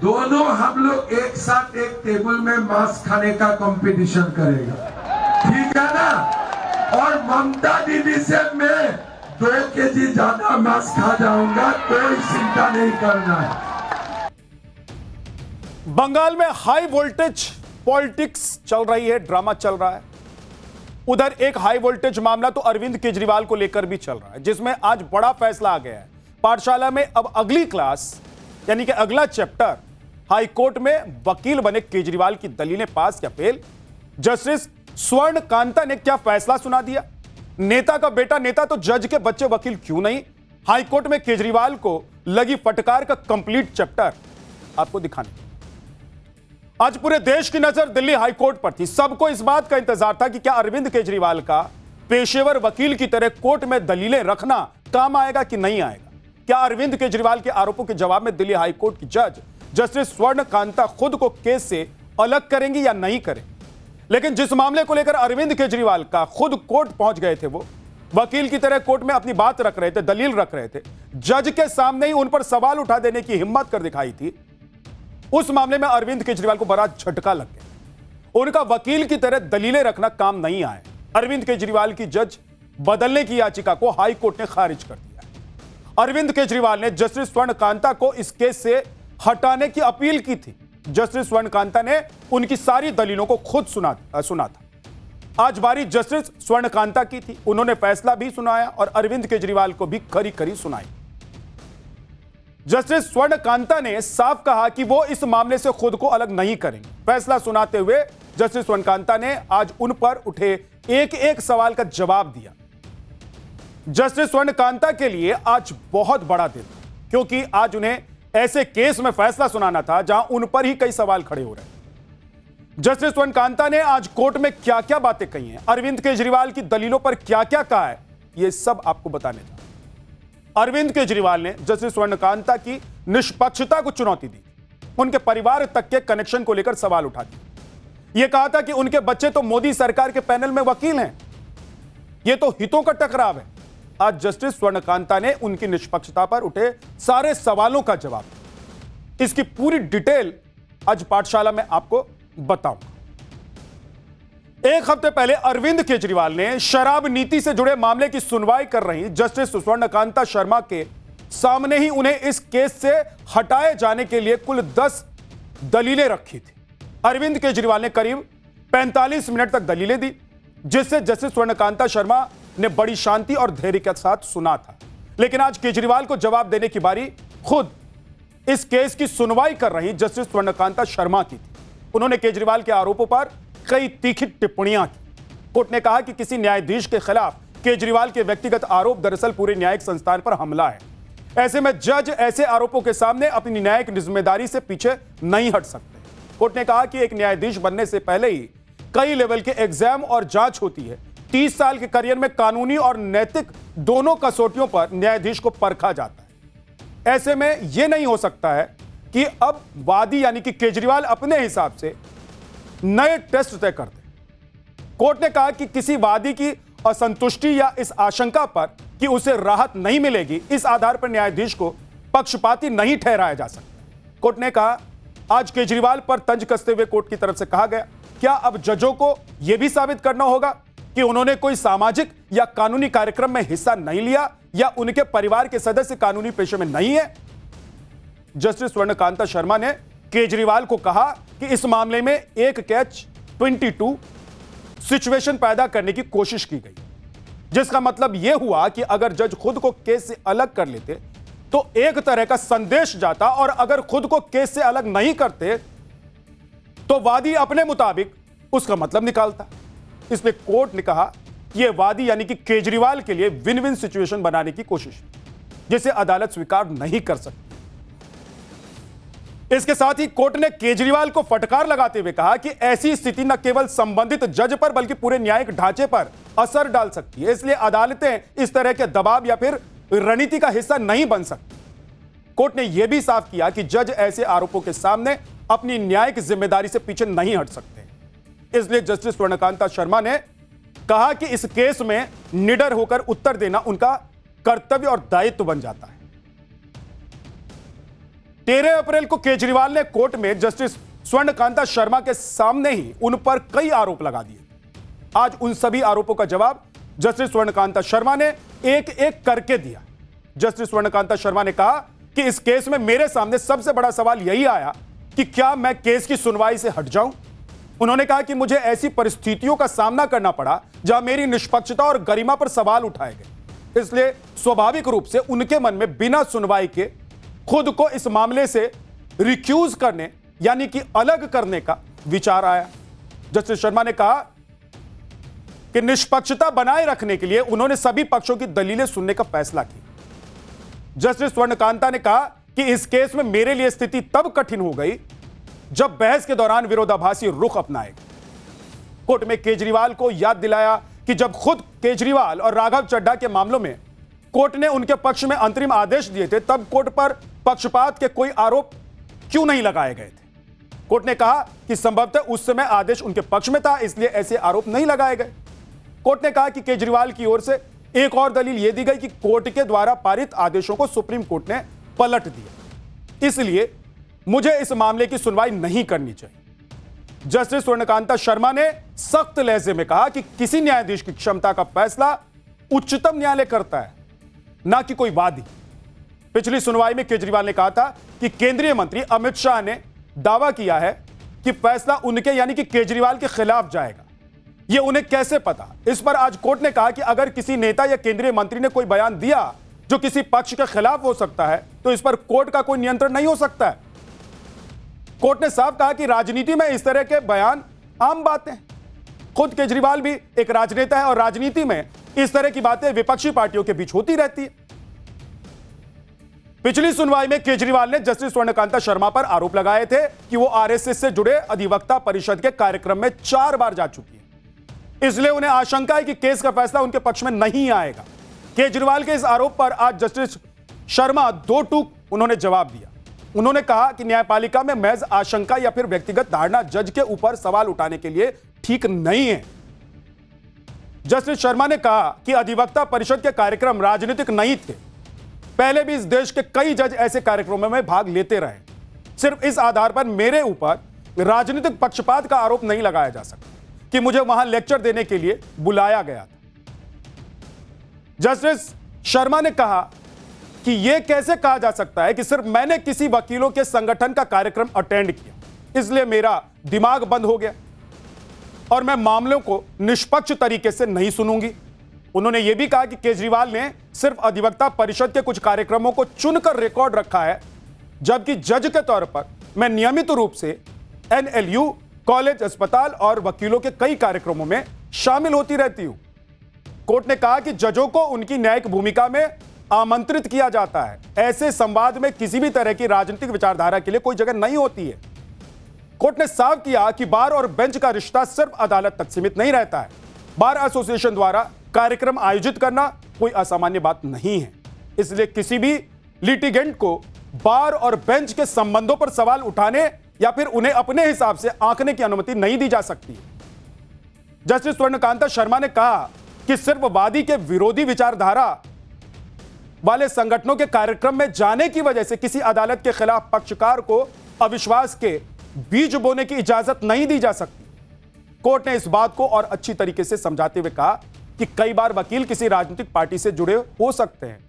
दोनों हम लोग एक साथ एक टेबल में मांस खाने का कंपटीशन करेगा, ठीक है ना। और ममता दीदी से मैं 2 केजी ज्यादा मांस खा जाऊंगा, कोई चिंता नहीं करना है। बंगाल में हाई वोल्टेज पॉलिटिक्स चल रही है, ड्रामा चल रहा है। उधर एक हाई वोल्टेज मामला तो अरविंद केजरीवाल को लेकर भी चल रहा है, जिसमें आज बड़ा फैसला आ गया है। पाठशाला में अब अगली क्लास यानी कि अगला चैप्टर, हाई कोर्ट में वकील बने केजरीवाल की दलीलें पास या फेल। जस्टिस स्वर्ण कांता ने क्या फैसला सुना दिया? नेता का बेटा नेता तो जज के बच्चे वकील क्यों नहीं? हाईकोर्ट में केजरीवाल को लगी फटकार का कंप्लीट चैप्टर आपको दिखाने। आज पूरे देश की नजर दिल्ली हाईकोर्ट पर थी। सबको इस बात का इंतजार था कि क्या अरविंद केजरीवाल का पेशेवर वकील की तरह कोर्ट में दलीलें रखना काम आएगा कि नहीं आएगा। क्या अरविंद केजरीवाल के आरोपों के जवाब में दिल्ली हाईकोर्ट की जज जस्टिस स्वर्ण कांता खुद को केस से अलग करेंगी या नहीं करेंगी? लेकिन जिस मामले को लेकर अरविंद केजरीवाल का खुद कोर्ट पहुंच गए थे, वो वकील की तरह कोर्ट में अपनी बात रख रहे थे, दलील रख रहे थे, जज के सामने ही उन पर सवाल उठा देने की हिम्मत कर दिखाई थी। उस मामले में अरविंद केजरीवाल को बड़ा झटका लग गया। उनका वकील की तरह दलीलें रखना काम नहीं आए। अरविंद केजरीवाल की जज बदलने की याचिका को हाई कोर्ट ने खारिज कर दिया। अरविंद केजरीवाल ने जस्टिस स्वर्ण कांता को इस केस से हटाने की अपील की थी। जस्टिस स्वर्ण कांता ने उनकी सारी दलीलों को खुद सुना था। आज बारी जस्टिस स्वर्ण कांता की थी। उन्होंने फैसला भी सुनाया और अरविंद केजरीवाल को भी खरी खरी सुनाई। जस्टिस स्वर्ण कांता ने साफ कहा कि वो इस मामले से खुद को अलग नहीं करेंगे। फैसला सुनाते हुए जस्टिस स्वर्ण कांता ने आज उन पर उठे एक एक सवाल का जवाब दिया। जस्टिस स्वर्ण कांता के लिए आज बहुत बड़ा दिन, क्योंकि आज उन्हें ऐसे केस में फैसला सुनाना था जहां उन पर ही कई सवाल खड़े हो रहे हैं। जस्टिस स्वर्ण कांता ने आज कोर्ट में क्या क्या बातें कही हैं, अरविंद केजरीवाल की दलीलों पर क्या क्या कहा है, यह सब आपको बताने था। अरविंद केजरीवाल ने जस्टिस स्वर्ण कांता की निष्पक्षता को चुनौती दी। उनके परिवार तक के कनेक्शन को लेकर सवाल उठा दिए। यह कहा था कि उनके बच्चे तो मोदी सरकार के पैनल में वकील हैं, यह तो हितों का टकराव है। आज जस्टिस स्वर्ण कांता ने उनकी निष्पक्षता पर उठे सारे सवालों का जवाब दिया। इसकी पूरी डिटेल आज पाठशाला में आपको बताऊंगा। एक हफ्ते पहले अरविंद केजरीवाल ने शराब नीति से जुड़े मामले की सुनवाई कर रही जस्टिस स्वर्ण कांता शर्मा के सामने ही उन्हें इस केस से हटाए जाने के लिए कुल 10 दलीलें रखी थी। अरविंद केजरीवाल ने करीब 45 मिनट तक दलीलें दी, जिससे जस्टिस स्वर्ण कांता शर्मा ने बड़ी शांति और धैर्य के साथ सुना था। लेकिन आज केजरीवाल को जवाब देने की बारी खुद इस केस की सुनवाई कर रही जस्टिस स्वर्ण कांता शर्मा की थी। उन्होंने केजरीवाल के आरोपों पर कई तीखी टिप्पणियां की। कोर्ट ने कहा कि किसी न्यायाधीश के खिलाफ केजरीवाल के व्यक्तिगत आरोप दरअसल पूरे न्यायिक संस्थान पर हमला है। ऐसे में जज ऐसे आरोपों के सामने अपनी न्यायिक जिम्मेदारी से पीछे नहीं हट सकते। कोर्ट ने कहा कि एक न्यायाधीश बनने से पहले ही कई लेवल के एग्जाम और जांच होती है। 30 साल के करियर में कानूनी और नैतिक दोनों कसौटियों पर न्यायाधीश को परखा जाता है। ऐसे में यह नहीं हो सकता है कि अब वादी यानी कि केजरीवाल अपने हिसाब से नए टेस्ट तय करते। कोर्ट ने कहा कि किसी वादी की असंतुष्टि या इस आशंका पर कि उसे राहत नहीं मिलेगी, इस आधार पर न्यायाधीश को पक्षपाती नहीं ठहराया जा सकता। कोर्ट ने कहा, आज केजरीवाल पर तंज कसते हुए कोर्ट की तरफ से कहा गया, क्या अब जजों को यह भी साबित करना होगा कि उन्होंने कोई सामाजिक या कानूनी कार्यक्रम में हिस्सा नहीं लिया या उनके परिवार के सदस्य कानूनी पेशे में नहीं है? जस्टिस स्वर्णकांता शर्मा ने केजरीवाल को कहा कि इस मामले में एक कैच-22 सिचुएशन पैदा करने की कोशिश की गई, जिसका मतलब यह हुआ कि अगर जज खुद को केस से अलग कर लेते तो एक तरह का संदेश जाता, और अगर खुद को केस से अलग नहीं करते तो वादी अपने मुताबिक उसका मतलब निकालता। इसलिए कोर्ट ने कहा कि यह वादी यानी कि केजरीवाल के लिए विन विन सिचुएशन बनाने की कोशिश, जिसे अदालत स्वीकार नहीं कर सकती। इसके साथ ही कोर्ट ने केजरीवाल को फटकार लगाते हुए कहा कि ऐसी स्थिति न केवल संबंधित जज पर बल्कि पूरे न्यायिक ढांचे पर असर डाल सकती है, इसलिए अदालतें इस तरह के दबाव या फिर रणनीति का हिस्सा नहीं बन सकती। कोर्ट ने यह भी साफ किया कि जज ऐसे आरोपों के सामने अपनी न्यायिक जिम्मेदारी से पीछे नहीं हट सकते। इसलिए जस्टिस स्वर्णकांता शर्मा ने कहा कि इस केस में निडर होकर उत्तर देना उनका कर्तव्य और दायित्व बन जाता है। 13 अप्रैल को केजरीवाल ने कोर्ट में जस्टिस स्वर्णकांता शर्मा के सामने ही उन पर कई आरोप लगा दिए। आज उन सभी आरोपों का जवाब जस्टिस स्वर्णकांता शर्मा ने एक एक करके दिया। जस्टिस स्वर्णकांता शर्मा ने कहा कि इस केस में मेरे सामने सबसे बड़ा सवाल यही आया कि क्या मैं केस की सुनवाई से हट जाऊं। उन्होंने कहा कि मुझे ऐसी परिस्थितियों का सामना करना पड़ा जहां मेरी निष्पक्षता और गरिमा पर सवाल उठाए गए, इसलिए स्वाभाविक रूप से उनके मन में बिना सुनवाई के खुद को इस मामले से रिक्यूज करने यानी कि अलग करने का विचार आया। जस्टिस शर्मा ने कहा कि निष्पक्षता बनाए रखने के लिए उन्होंने सभी पक्षों की दलीलें सुनने का फैसला किया। जस्टिस स्वर्णकांता ने कहा कि इस केस में मेरे लिए स्थिति तब कठिन हो गई जब बहस के दौरान विरोधाभासी रुख अपनाए गए। कोर्ट में केजरीवाल को याद दिलाया कि जब खुद केजरीवाल और राघव चड्ढा के मामलों में कोर्ट ने उनके पक्ष में अंतरिम आदेश दिए थे, तब कोर्ट पर पक्षपात के कोई आरोप क्यों नहीं लगाए गए थे। कोर्ट ने कहा कि संभवतः उस समय आदेश उनके पक्ष में था, इसलिए ऐसे आरोप नहीं लगाए गए। कोर्ट ने कहा कि केजरीवाल की ओर से एक और दलील यह दी गई कि कोर्ट के द्वारा पारित आदेशों को सुप्रीम कोर्ट ने पलट दिया, इसलिए मुझे इस मामले की सुनवाई नहीं करनी चाहिए। जस्टिस स्वर्णकांता शर्मा ने सख्त लहजे में कहा कि किसी न्यायाधीश की क्षमता का फैसला उच्चतम न्यायालय करता है, ना कि कोई वादी। पिछली सुनवाई में केजरीवाल ने कहा था कि केंद्रीय मंत्री अमित शाह ने दावा किया है कि फैसला उनके यानी कि केजरीवाल के खिलाफ जाएगा। यह उन्हें कैसे पता? इस पर आज कोर्ट ने कहा कि अगर किसी नेता या केंद्रीय मंत्री ने कोई बयान दिया जो किसी पक्ष के खिलाफ हो सकता है तो इस पर कोर्ट का कोई नियंत्रण नहीं हो सकता है। कोर्ट ने साफ कहा कि राजनीति में इस तरह के बयान आम बातें हैं। खुद केजरीवाल भी एक राजनेता है और राजनीति में इस तरह की बातें विपक्षी पार्टियों के बीच होती रहती है। पिछली सुनवाई में केजरीवाल ने जस्टिस स्वर्णकांता शर्मा पर आरोप लगाए थे कि वो आरएसएस से जुड़े अधिवक्ता परिषद के कार्यक्रम में 4 बार जा चुकी है, इसलिए उन्हें आशंका है कि केस का फैसला उनके पक्ष में नहीं आएगा। केजरीवाल के इस आरोप पर आज जस्टिस शर्मा 2 टूक उन्होंने जवाब दिया। उन्होंने कहा कि न्यायपालिका में महज आशंका या फिर व्यक्तिगत धारणा जज के ऊपर सवाल उठाने के लिए ठीक नहीं है। जस्टिस शर्मा ने कहा कि अधिवक्ता परिषद के कार्यक्रम राजनीतिक नहीं थे। पहले भी इस देश के कई जज ऐसे कार्यक्रमों में भाग लेते रहे। सिर्फ इस आधार पर मेरे ऊपर राजनीतिक पक्षपात का आरोप नहीं लगाया जा सकता कि मुझे वहां लेक्चर देने के लिए बुलाया गया था। जस्टिस शर्मा ने कहा कि यह कैसे कहा जा सकता है कि सिर्फ मैंने किसी वकीलों के संगठन का कार्यक्रम अटेंड किया, इसलिए मेरा दिमाग बंद हो गया और मैं मामलों को निष्पक्ष तरीके से नहीं सुनूंगी। उन्होंने यह भी कहा कि केजरीवाल ने सिर्फ अधिवक्ता परिषद के कुछ कार्यक्रमों को चुनकर रिकॉर्ड रखा है, जबकि जज के तौर पर मैं नियमित रूप से एनएलयू, कॉलेज, अस्पताल और वकीलों के कई कार्यक्रमों में शामिल होती रहती हूं। कोर्ट ने कहा कि जजों को उनकी न्यायिक भूमिका में आमंत्रित किया जाता है। ऐसे संवाद में किसी भी तरह की राजनीतिक विचारधारा के लिए कोई जगह नहीं होती है। कोर्ट ने साफ किया कि बार और बेंच का रिश्ता सिर्फ अदालत तक सीमित नहीं रहता है। बार एसोसिएशन द्वारा कार्यक्रम आयोजित करना कोई असामान्य बात नहीं है, इसलिए किसी भी लिटिगेंट को बार और बेंच के संबंधों पर सवाल उठाने या फिर उन्हें अपने हिसाब से आंकने की अनुमति नहीं दी जा सकती। जस्टिस स्वर्णकांता शर्मा ने कहा कि सिर्फ वादी के विरोधी विचारधारा वाले संगठनों के कार्यक्रम में जाने की वजह से किसी अदालत के खिलाफ पक्षकार को अविश्वास के बीज बोने की इजाजत नहीं दी जा सकती। कोर्ट ने इस बात को और अच्छी तरीके से समझाते हुए कहा कि कई बार वकील किसी राजनीतिक पार्टी से जुड़े हो सकते हैं,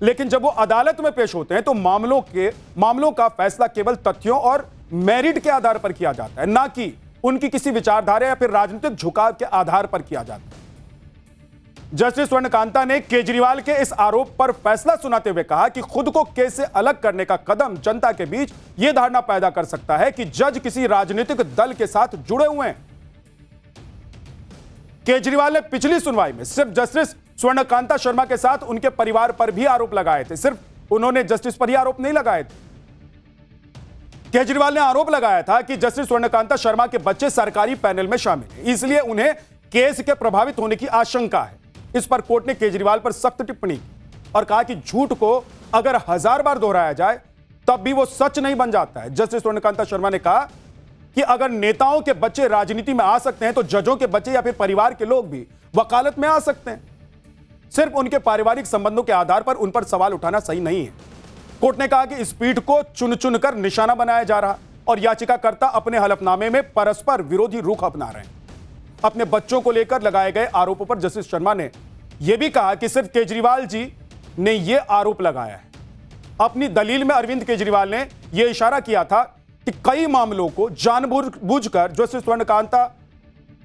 लेकिन जब वो अदालत में पेश होते हैं तो मामलों का फैसला केवल तथ्यों और मेरिट के आधार पर किया जाता है, ना कि उनकी किसी विचारधारा या फिर राजनीतिक झुकाव के आधार पर किया जाता है। जस्टिस स्वर्णकांता ने केजरीवाल के इस आरोप पर फैसला सुनाते हुए कहा कि खुद को केस से अलग करने का कदम जनता के बीच यह धारणा पैदा कर सकता है कि जज किसी राजनीतिक दल के साथ जुड़े हुए हैं। केजरीवाल ने पिछली सुनवाई में सिर्फ जस्टिस स्वर्णकांता शर्मा के साथ उनके परिवार पर भी आरोप लगाए थे, सिर्फ उन्होंने जस्टिस पर ही आरोप नहीं लगाए थे। केजरीवाल ने आरोप लगाया था कि जस्टिस स्वर्णकांता शर्मा के बच्चे सरकारी पैनल में शामिल हैं, इसलिए उन्हें केस के प्रभावित होने की आशंका है। इस पर कोर्ट ने केजरीवाल पर सख्त टिप्पणी की और कहा कि झूठ को अगर 1000 बार दोहराया जाए तब भी वो सच नहीं बन जाता है। जस्टिस स्वर्णकांता शर्मा ने कहा कि अगर नेताओं के बच्चे राजनीति में आ सकते हैं तो जजों के बच्चे या फिर परिवार के लोग भी वकालत में आ सकते हैं। सिर्फ उनके पारिवारिक संबंधों के आधार पर उन पर सवाल उठाना सही नहीं है। कोर्ट ने कहा कि इस पीठ को चुन चुनकर निशाना बनाया जा रहा और याचिकाकर्ता अपने हलफनामे में परस्पर विरोधी रुख अपना रहे हैं। अपने बच्चों को लेकर लगाए गए आरोपों पर जस्टिस शर्मा ने यह भी कहा कि सिर्फ केजरीवाल जी ने यह आरोप लगाया है। अपनी दलील में अरविंद केजरीवाल ने यह इशारा किया था कि कई मामलों को जानबूझकर जस्टिस स्वर्णकांता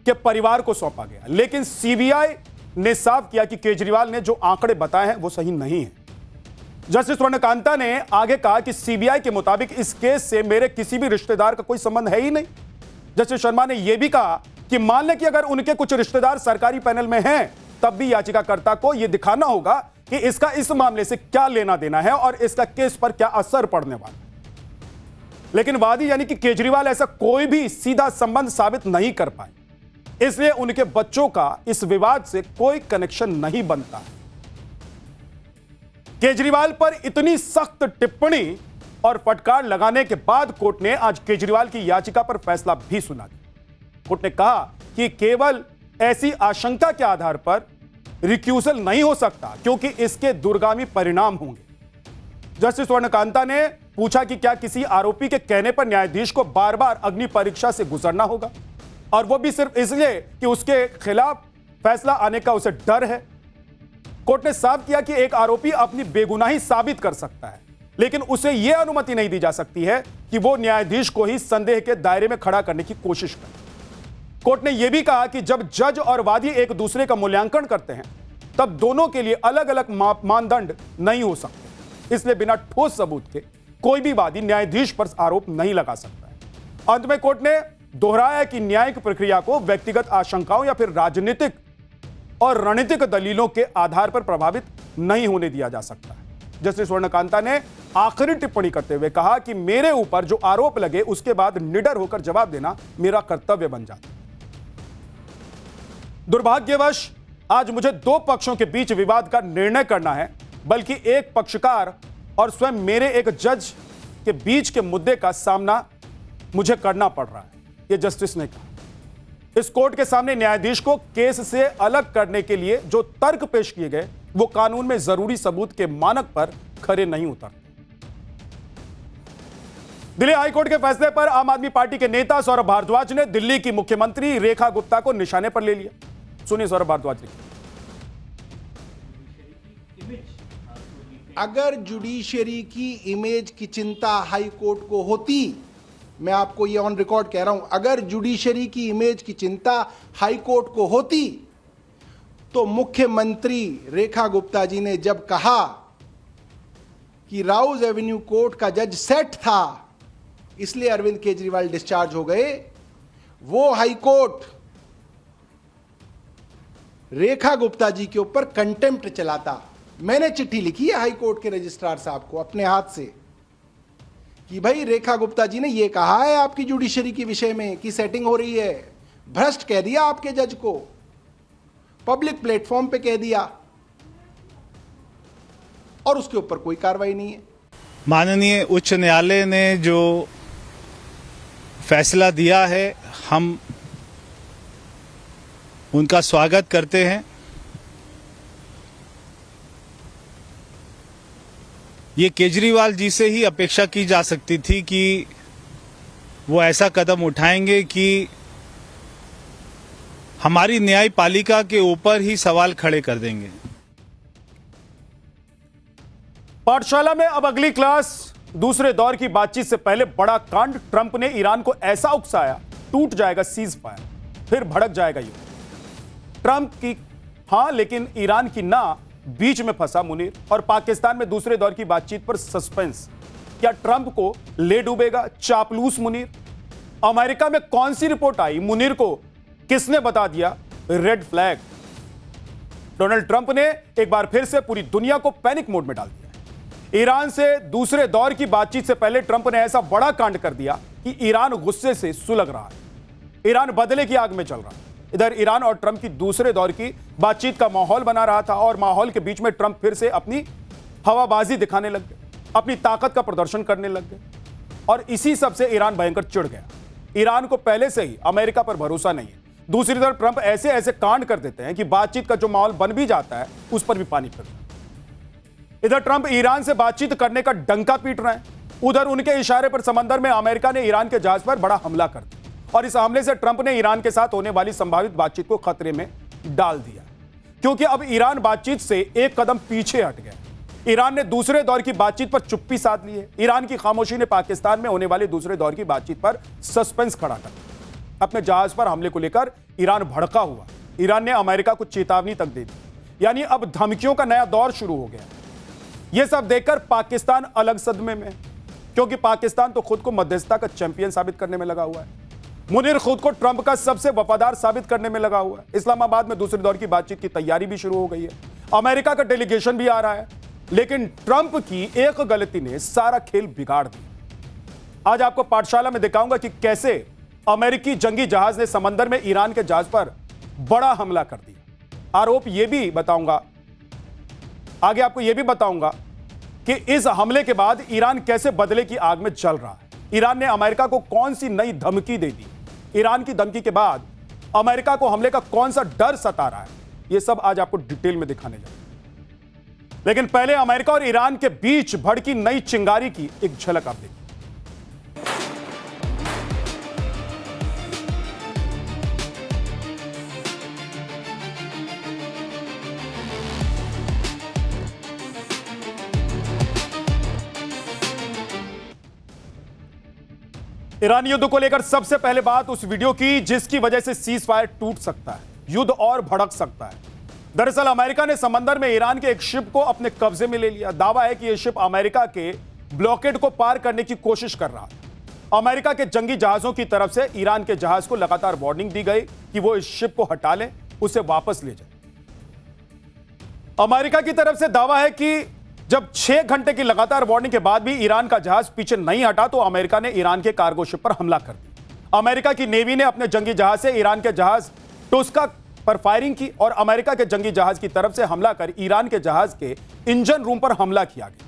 के परिवार को सौंपा गया, लेकिन सीबीआई ने साफ किया कि केजरीवाल ने जो आंकड़े बताए हैं वो सही नहीं है। जस्टिस स्वर्णकांता ने आगे कहा कि सीबीआई के मुताबिक इस केस से मेरे किसी भी रिश्तेदार का कोई संबंध है ही नहीं। जस्टिस शर्मा ने यह भी कहा कि मान लें कि अगर उनके कुछ रिश्तेदार सरकारी पैनल में हैं, तब भी याचिकाकर्ता को यह दिखाना होगा कि इसका इस मामले से क्या लेना देना है और इसका केस पर क्या असर पड़ने वाला है। लेकिन वादी यानी कि केजरीवाल ऐसा कोई भी सीधा संबंध साबित नहीं कर पाए, इसलिए उनके बच्चों का इस विवाद से कोई कनेक्शन नहीं बनता। केजरीवाल पर इतनी सख्त टिप्पणी और फटकार लगाने के बाद कोर्ट ने आज केजरीवाल की याचिका पर फैसला भी सुना दिया। कोर्ट ने कहा कि केवल ऐसी आशंका के आधार पर रिक्यूजल नहीं हो सकता, क्योंकि इसके दूरगामी परिणाम होंगे। जस्टिस स्वर्णकांता ने पूछा कि क्या किसी आरोपी के कहने पर न्यायाधीश को बार बार अग्नि परीक्षा से गुजरना होगा, और वो भी सिर्फ इसलिए कि उसके खिलाफ फैसला आने का उसे डर है। कोर्ट ने साफ किया कि एक आरोपी अपनी बेगुनाही साबित कर सकता है, लेकिन उसे यह अनुमति नहीं दी जा सकती है कि वो न्यायाधीश को ही संदेह के दायरे में खड़ा करने की कोशिश करे। कोर्ट ने यह भी कहा कि जब जज और वादी एक दूसरे का मूल्यांकन करते हैं, तब दोनों के लिए अलग अलग मानदंड नहीं हो सकते, इसलिए बिना ठोस सबूत के कोई भी वादी न्यायाधीश पर आरोप नहीं लगा सकता है। अंत में कोर्ट ने दोहराया कि न्यायिक प्रक्रिया को व्यक्तिगत आशंकाओं या फिर राजनीतिक और रणनीतिक दलीलों के आधार पर प्रभावित नहीं होने दिया जा सकता है। जस्टिस स्वर्णकांता ने आखिरी टिप्पणी करते हुए कहा कि मेरे ऊपर जो आरोप लगे उसके बाद निडर होकर जवाब देना मेरा कर्तव्य बन जाता है। दुर्भाग्यवश आज मुझे दो पक्षों के बीच विवाद का निर्णय करना है, बल्कि एक पक्षकार और स्वयं मेरे एक जज के बीच के मुद्दे का सामना मुझे करना पड़ रहा है, यह जस्टिस ने कहा। इस कोर्ट के सामने न्यायाधीश को केस से अलग करने के लिए जो तर्क पेश किए गए वो कानून में जरूरी सबूत के मानक पर खरे नहीं उतरते। दिल्ली हाईकोर्ट के फैसले पर आम आदमी पार्टी के नेता सौरभ भारद्वाज ने दिल्ली की मुख्यमंत्री रेखा गुप्ता को निशाने पर ले लिया। सुनिए सौरभ भारद्वाज जी। अगर जुडिशरी की इमेज की चिंता हाई कोर्ट को होती, मैं आपको ये ऑन रिकॉर्ड कह रहा हूं, अगर जुडिशरी की इमेज की चिंता हाई कोर्ट को होती तो मुख्यमंत्री रेखा गुप्ता जी ने जब कहा कि राउज एवेन्यू कोर्ट का जज सेट था इसलिए अरविंद केजरीवाल डिस्चार्ज हो गए, वो हाई कोर्ट रेखा गुप्ता जी के ऊपर कंटेम्प्ट चलाता। मैंने चिट्ठी लिखी है हाई कोर्ट के रजिस्ट्रार साहब को अपने हाथ से कि भाई रेखा गुप्ता जी ने यह कहा है आपकी जुडिशरी के विषय में कि सेटिंग हो रही है, भ्रष्ट कह दिया आपके जज को, पब्लिक प्लेटफॉर्म पे कह दिया, और उसके ऊपर कोई कार्रवाई नहीं है। माननीय उच्च न्यायालय ने जो फैसला दिया है हम उनका स्वागत करते हैं। ये केजरीवाल जी से ही अपेक्षा की जा सकती थी कि वो ऐसा कदम उठाएंगे कि हमारी न्यायपालिका के ऊपर ही सवाल खड़े कर देंगे। पाठशाला में अब अगली क्लास। दूसरे दौर की बातचीत से पहले बड़ा कांड। ट्रंप ने ईरान को ऐसा उकसाया टूट जाएगा सीज फायर, फिर भड़क जाएगा युद्ध। ट्रंप की हां लेकिन ईरान की ना, बीच में फंसा मुनीर। और पाकिस्तान में दूसरे दौर की बातचीत पर सस्पेंस। क्या ट्रंप को ले डूबेगा चापलूस मुनीर? अमेरिका में कौन सी रिपोर्ट आई? मुनीर को किसने बता दिया रेड फ्लैग? डोनाल्ड ट्रंप ने एक बार फिर से पूरी दुनिया को पैनिक मोड में डाल दिया। ईरान से दूसरे दौर की बातचीत से पहले ट्रंप ने ऐसा बड़ा कांड कर दिया कि ईरान गुस्से से सुलग रहा है। ईरान बदले की आग में चल रहा है। इधर ईरान और ट्रंप की दूसरे दौर की बातचीत का माहौल बना रहा था और माहौल के बीच में ट्रंप फिर से अपनी हवाबाजी दिखाने लग गए, अपनी ताकत का प्रदर्शन करने लग गए। और इसी सब से ईरान भयंकर चिढ़ गया। ईरान को पहले से ही अमेरिका पर भरोसा नहीं है। दूसरी तरफ ट्रंप ऐसे ऐसे कांड कर देते हैं कि बातचीत का जो माहौल बन भी जाता है उस पर भी पानी फिर जाता है। इधर ट्रंप ईरान से बातचीत करने का डंका पीट रहे हैं, उधर उनके इशारे पर समंदर में अमेरिका ने ईरान के जहाज पर बड़ा हमला कर दिया। और इस हमले से ट्रंप ने ईरान के साथ होने वाली संभावित बातचीत को खतरे में डाल दिया, क्योंकि अब ईरान बातचीत से एक कदम पीछे हट गया। ईरान ने दूसरे दौर की बातचीत पर चुप्पी साध ली है। ईरान की खामोशी ने पाकिस्तान में होने वाले दूसरे दौर की बातचीत पर सस्पेंस खड़ा कर दिया। अपने जहाज पर हमले को लेकर ईरान भड़का हुआ। ईरान ने अमेरिका को चेतावनी तक दे दी, यानी अब धमकियों का नया दौर शुरू हो गया। यह सब देखकर पाकिस्तान अलग सदमे में, क्योंकि पाकिस्तान तो खुद को मध्यस्थता का चैंपियन साबित करने में लगा हुआ है। मुनीर खुद को ट्रंप का सबसे वफादार साबित करने में लगा हुआ है। इस्लामाबाद में दूसरे दौर की बातचीत की तैयारी भी शुरू हो गई है। अमेरिका का डेलीगेशन भी आ रहा है, लेकिन ट्रंप की एक गलती ने सारा खेल बिगाड़ दिया। आज आपको पाठशाला में दिखाऊंगा कि कैसे अमेरिकी जंगी जहाज ने समंदर में ईरान के जहाज पर बड़ा हमला कर दिया। आरोप यह भी बताऊंगा, आगे आपको यह भी बताऊंगा कि इस हमले के बाद ईरान कैसे बदले की आग में जल रहा है। ईरान ने अमेरिका को कौन सी नई धमकी दे दी? ईरान की धमकी के बाद अमेरिका को हमले का कौन सा डर सता रहा है? यह सब आज आपको डिटेल में दिखाने जा रहा है। लेकिन पहले अमेरिका और ईरान के बीच भड़की नई चिंगारी की एक झलक आप देखिए। ईरान युद्ध को लेकर सबसे पहले बात उस वीडियो की जिसकी वजह से सीज फायर टूट सकता है, युद्ध और भड़क सकता है। दरअसल अमेरिका ने समंदर में ईरान के एक शिप को अपने कब्जे में ले लिया। दावा है कि यह शिप अमेरिका के ब्लॉकेड को पार करने की कोशिश कर रहा था। अमेरिका के जंगी जहाजों की तरफ से ईरान के जहाज को लगातार वार्निंग दी गई कि वो इस शिप को हटा ले, उसे वापस ले जाए। अमेरिका की तरफ से दावा है कि जब 6 घंटे की लगातार वार्निंग के बाद भी ईरान का जहाज पीछे नहीं हटा तो अमेरिका ने ईरान के कार्गो शिप पर हमला कर दिया। अमेरिका की नेवी ने अपने जंगी जहाज से ईरान के जहाज टोस्का पर फायरिंग की और अमेरिका के जंगी जहाज की तरफ से हमला कर ईरान के जहाज के इंजन रूम पर हमला किया गया।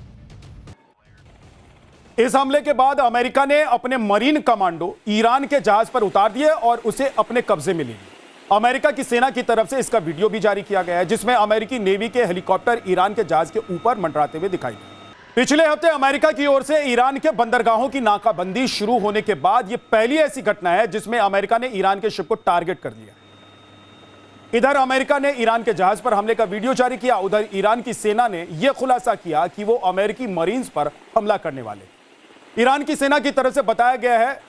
इस हमले के बाद अमेरिका ने अपने मरीन कमांडो ईरान के जहाज पर उतार दिए और उसे अपने कब्जे में ले लिया। अमेरिका की सेना की तरफ से इसका वीडियो भी जारी किया गया है, जिसमें अमेरिकी नेवी के हेलीकॉप्टर ईरान के जहाज के ऊपर मंडराते हुए दिखाई दिए। पिछले हफ्ते अमेरिका की ओर से ईरान के बंदरगाहों की नाकाबंदी शुरू होने के बाद यह पहली ऐसी घटना है जिसमें अमेरिका ने ईरान के शिप को टारगेट कर दिया। इधर अमेरिका ने ईरान के जहाज पर हमले का वीडियो जारी किया, उधर ईरान की सेना ने यह खुलासा किया कि वो अमेरिकी मरीन्स पर हमला करने वाले। ईरान की सेना की तरफ से बताया गया है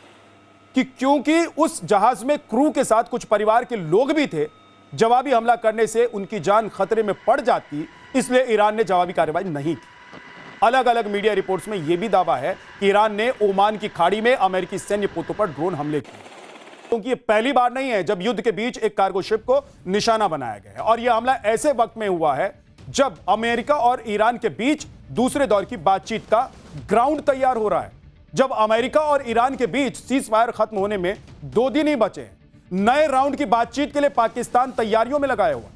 कि क्योंकि उस जहाज में क्रू के साथ कुछ परिवार के लोग भी थे, जवाबी हमला करने से उनकी जान खतरे में पड़ जाती, इसलिए ईरान ने जवाबी कार्रवाई नहीं की। अलग अलग मीडिया रिपोर्ट्स में यह भी दावा है कि ईरान ने ओमान की खाड़ी में अमेरिकी सैन्य पोतों पर ड्रोन हमले किए, क्योंकि यह पहली बार नहीं है जब युद्ध के बीच एक कार्गो शिप को निशाना बनाया गया है। और यह हमला ऐसे वक्त में हुआ है जब अमेरिका और ईरान के बीच दूसरे दौर की बातचीत का ग्राउंड तैयार हो रहा है, जब अमेरिका और ईरान के बीच सीज फायर खत्म होने में 2 दिन ही बचे हैं। नए राउंड की बातचीत के लिए पाकिस्तान तैयारियों में लगाया हुआ,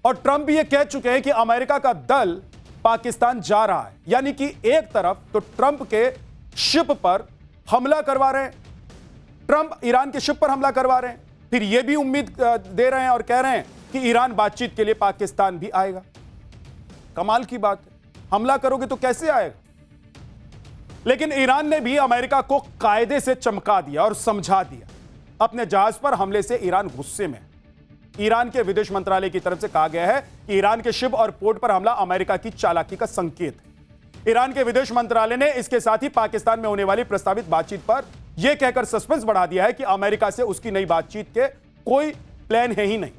और ट्रंप भी यह कह चुके हैं कि अमेरिका का दल पाकिस्तान जा रहा है। यानी कि एक तरफ तो ट्रंप के शिप पर हमला करवा रहे हैं, ट्रंप ईरान के शिप पर हमला करवा रहे हैं, फिर यह भी उम्मीद दे रहे हैं और कह रहे हैं कि ईरान बातचीत के लिए पाकिस्तान भी आएगा। कमाल की बात है, हमला करोगे तो कैसे आएगा? लेकिन ईरान ने भी अमेरिका को कायदे से चमका दिया और समझा दिया। अपने जहाज पर हमले से ईरान गुस्से में। ईरान के विदेश मंत्रालय की तरफ से कहा गया है कि ईरान के शिप और पोर्ट पर हमला अमेरिका की चालाकी का संकेत है। ईरान के विदेश मंत्रालय ने इसके साथ ही पाकिस्तान में होने वाली प्रस्तावित बातचीत पर यह कहकर सस्पेंस बढ़ा दिया है कि अमेरिका से उसकी नई बातचीत के कोई प्लान है ही नहीं।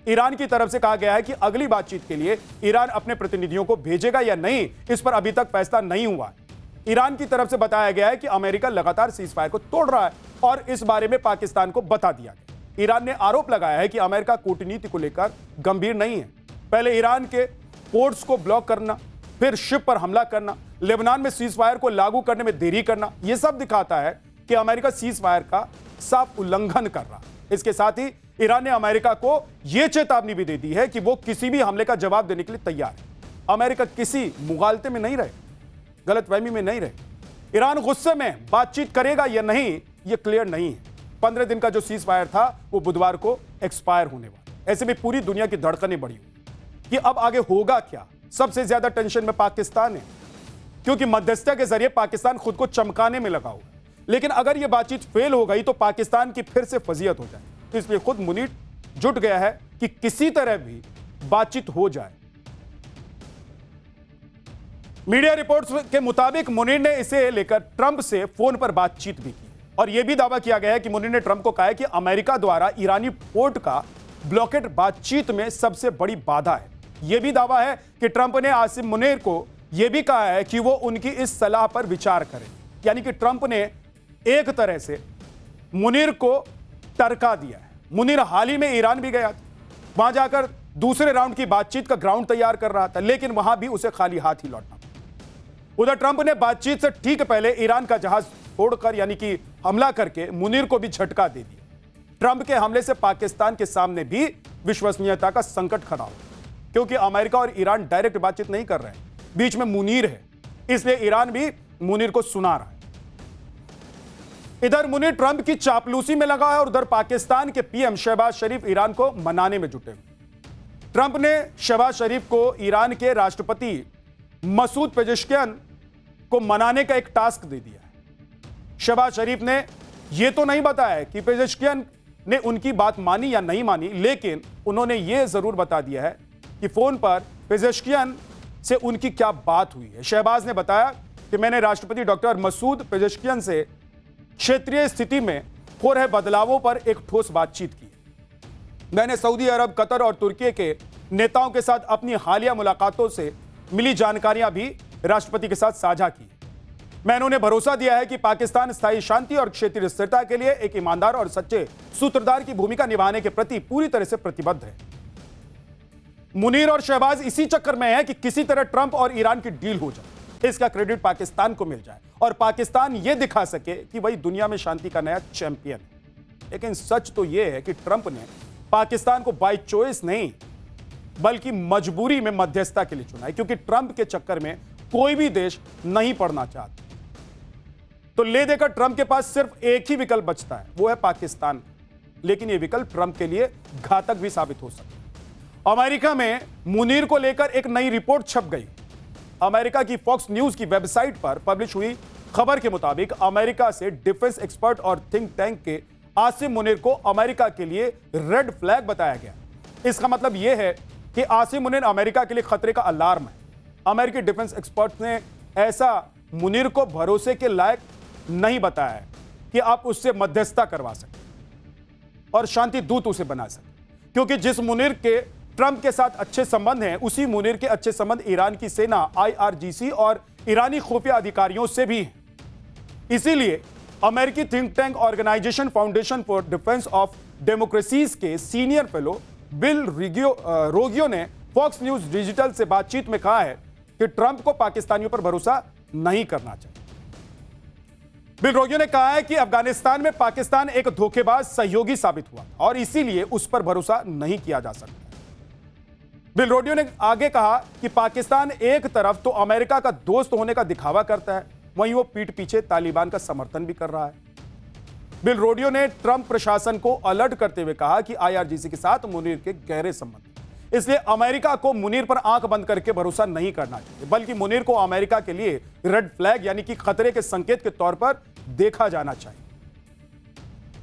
ईरान की तरफ से कहा गया है कि अगली बातचीत के लिए ईरान अपने प्रतिनिधियों को भेजेगा या नहीं, इस पर अभी तक फैसला नहीं हुआ है। ईरान की तरफ से बताया गया है कि अमेरिका लगातार सीजफायर को तोड़ रहा है और इस बारे में पाकिस्तान को बता दिया गया। ईरान ने आरोप लगाया है कि अमेरिका कूटनीति को लेकर गंभीर नहीं है। पहले ईरान के पोर्ट्स को ब्लॉक करना, फिर शिप पर हमला करना, लेबनान में सीजफायर को लागू करने में देरी करना, यह सब दिखाता है कि अमेरिका सीजफायर का साफ उल्लंघन कर रहा है। इसके साथ ही ईरान ने अमेरिका को यह चेतावनी भी दे दी है कि वो किसी भी हमले का जवाब देने के लिए तैयार है। अमेरिका किसी मुगालते में नहीं रहे, गलतफहमी में नहीं रहे। ईरान गुस्से में बातचीत करेगा या नहीं, यह क्लियर नहीं है। 15 दिन का जो सीज फायर था वो बुधवार को एक्सपायर होने वाला। ऐसे में पूरी दुनिया की धड़कनें बढ़ी हुई कि अब आगे होगा क्या। सबसे ज्यादा टेंशन में पाकिस्तान है, क्योंकि मध्यस्थता के जरिए पाकिस्तान खुद को चमकाने में लगा हुआ है। लेकिन अगर यह बातचीत फेल हो गई तो पाकिस्तान की फिर से फजीयत हो जाए। इसलिए खुद मुनीर जुट गया है कि किसी तरह भी बातचीत हो जाए। मीडिया रिपोर्ट्स के मुताबिक मुनीर ने इसे लेकर ट्रंप से फोन पर बातचीत भी की और यह भी दावा किया गया है कि मुनीर ने ट्रंप को कहा है कि अमेरिका द्वारा ईरानी पोर्ट का ब्लॉकेट बातचीत में सबसे बड़ी बाधा है। यह भी दावा है कि ट्रंप ने आसिम मुनीर को यह भी कहा है कि वो उनकी इस सलाह पर विचार करें। यानी कि ट्रंप ने एक तरह से मुनीर को टरका दिया है। मुनीर हाल ही में ईरान भी गया था, वहां जाकर दूसरे राउंड की बातचीत का ग्राउंड तैयार कर रहा था, लेकिन वहां भी उसे खाली हाथ ही लौटना। उधर ट्रंप ने बातचीत से ठीक पहले ईरान का जहाज तोड़कर यानी कि हमला करके मुनीर को भी झटका दे दिया। ट्रंप के हमले से पाकिस्तान के सामने भी विश्वसनीयता का संकट खड़ा हो, क्योंकि अमेरिका और ईरान डायरेक्ट बातचीत नहीं कर रहे हैं, बीच में मुनीर है, इसलिए ईरान भी मुनीर को सुना रहा है। इधर मुनीर ट्रंप की चापलूसी में लगा है और उधर पाकिस्तान के पीएम शहबाज शरीफ ईरान को मनाने में जुटे। ट्रंप ने शहबाज शरीफ को ईरान के राष्ट्रपति मसूद पेजेश्कियान को मनाने का एक टास्क दे दिया है। शहबाज शरीफ ने यह तो नहीं बताया कि पेजेश्कियान ने उनकी बात मानी या नहीं मानी, लेकिन उन्होंने यह जरूर बता दिया है कि फोन पर पेजेश्कियान से उनकी क्या बात हुई है। शहबाज ने बताया कि मैंने राष्ट्रपति डॉक्टर मसूद पेजेश्कियान से क्षेत्रीय स्थिति में हो रहे बदलावों पर एक ठोस बातचीत की। मैंने सऊदी अरब, कतर और तुर्की के नेताओं के साथ अपनी हालिया मुलाकातों से मिली जानकारियां भी राष्ट्रपति के साथ साझा की। मैंने उन्हें भरोसा दिया है कि पाकिस्तान स्थायी शांति और क्षेत्रीय स्थिरता के लिए एक ईमानदार और सच्चे सूत्रधार की भूमिका निभाने के प्रति पूरी तरह से प्रतिबद्ध है। मुनीर और शहबाज इसी चक्कर में है कि किसी तरह ट्रंप और ईरान की डील हो जाए, इसका क्रेडिट पाकिस्तान को मिल जाए और पाकिस्तान यह दिखा सके कि वही दुनिया में शांति का नया चैंपियन है। लेकिन सच तो यह है कि ट्रंप ने पाकिस्तान को बाय चॉइस नहीं बल्कि मजबूरी में मध्यस्थता के लिए चुना है, क्योंकि ट्रंप के चक्कर में कोई भी देश नहीं पड़ना चाहता। तो ले देकर ट्रंप के पास सिर्फ एक ही विकल्प बचता है, वो है पाकिस्तान। लेकिन यह विकल्प ट्रंप के लिए घातक भी साबित हो सकता है। अमेरिका में मुनीर को लेकर एक नई रिपोर्ट छप गई। अमेरिका की फॉक्स न्यूज की वेबसाइट पर पब्लिश हुई खबर के मुताबिक अमेरिका से डिफेंस एक्सपर्ट और थिंक टैंक के आसिम मुनीर को अमेरिका के लिए रेड फ्लैग बताया गया। इसका मतलब यह है कि आसिम मुनीर अमेरिका के लिए खतरे का अलार्म है। अमेरिकी डिफेंस एक्सपर्ट्स ने ऐसा मुनीर को भरोसे के लायक नहीं बताया है कि आप उससे मध्यस्थता करवा सकें और शांति दूत उसे बना सकें, क्योंकि जिस मुनीर के ट्रंप के साथ अच्छे संबंध हैं, उसी मुनीर के अच्छे संबंध ईरान की सेना, IRGC और ईरानी खुफिया अधिकारियों से भी हैं। इसीलिए अमेरिकी think tank organisation Foundation for Defense of Democracies के सीनियर फेलो बिल रोगियो ने फॉक्स न्यूज डिजिटल से बातचीत में कहा है कि ट्रंप को पाकिस्तानियों पर भरोसा नहीं करना चाहिए। बिल रोगियो ने कहा है कि अफगानिस्तान में पाकिस्तान एक धोखेबाज सहयोगी साबित हुआ और इसीलिए उस पर भरोसा नहीं किया जा सकता। बिल रोगियो ने आगे कहा कि पाकिस्तान एक तरफ तो अमेरिका का दोस्त होने का दिखावा करता है, वहीं वो पीठ पीछे तालिबान का समर्थन भी कर रहा है। बिल रोडियो ने ट्रंप प्रशासन को अलर्ट करते हुए कहा कि आईआरजीसी के साथ मुनीर के गहरे संबंध, इसलिए अमेरिका को मुनीर पर आंख बंद करके भरोसा नहीं करना चाहिए, बल्कि मुनीर को अमेरिका के लिए रेड फ्लैग यानी कि खतरे के संकेत के तौर पर देखा जाना चाहिए।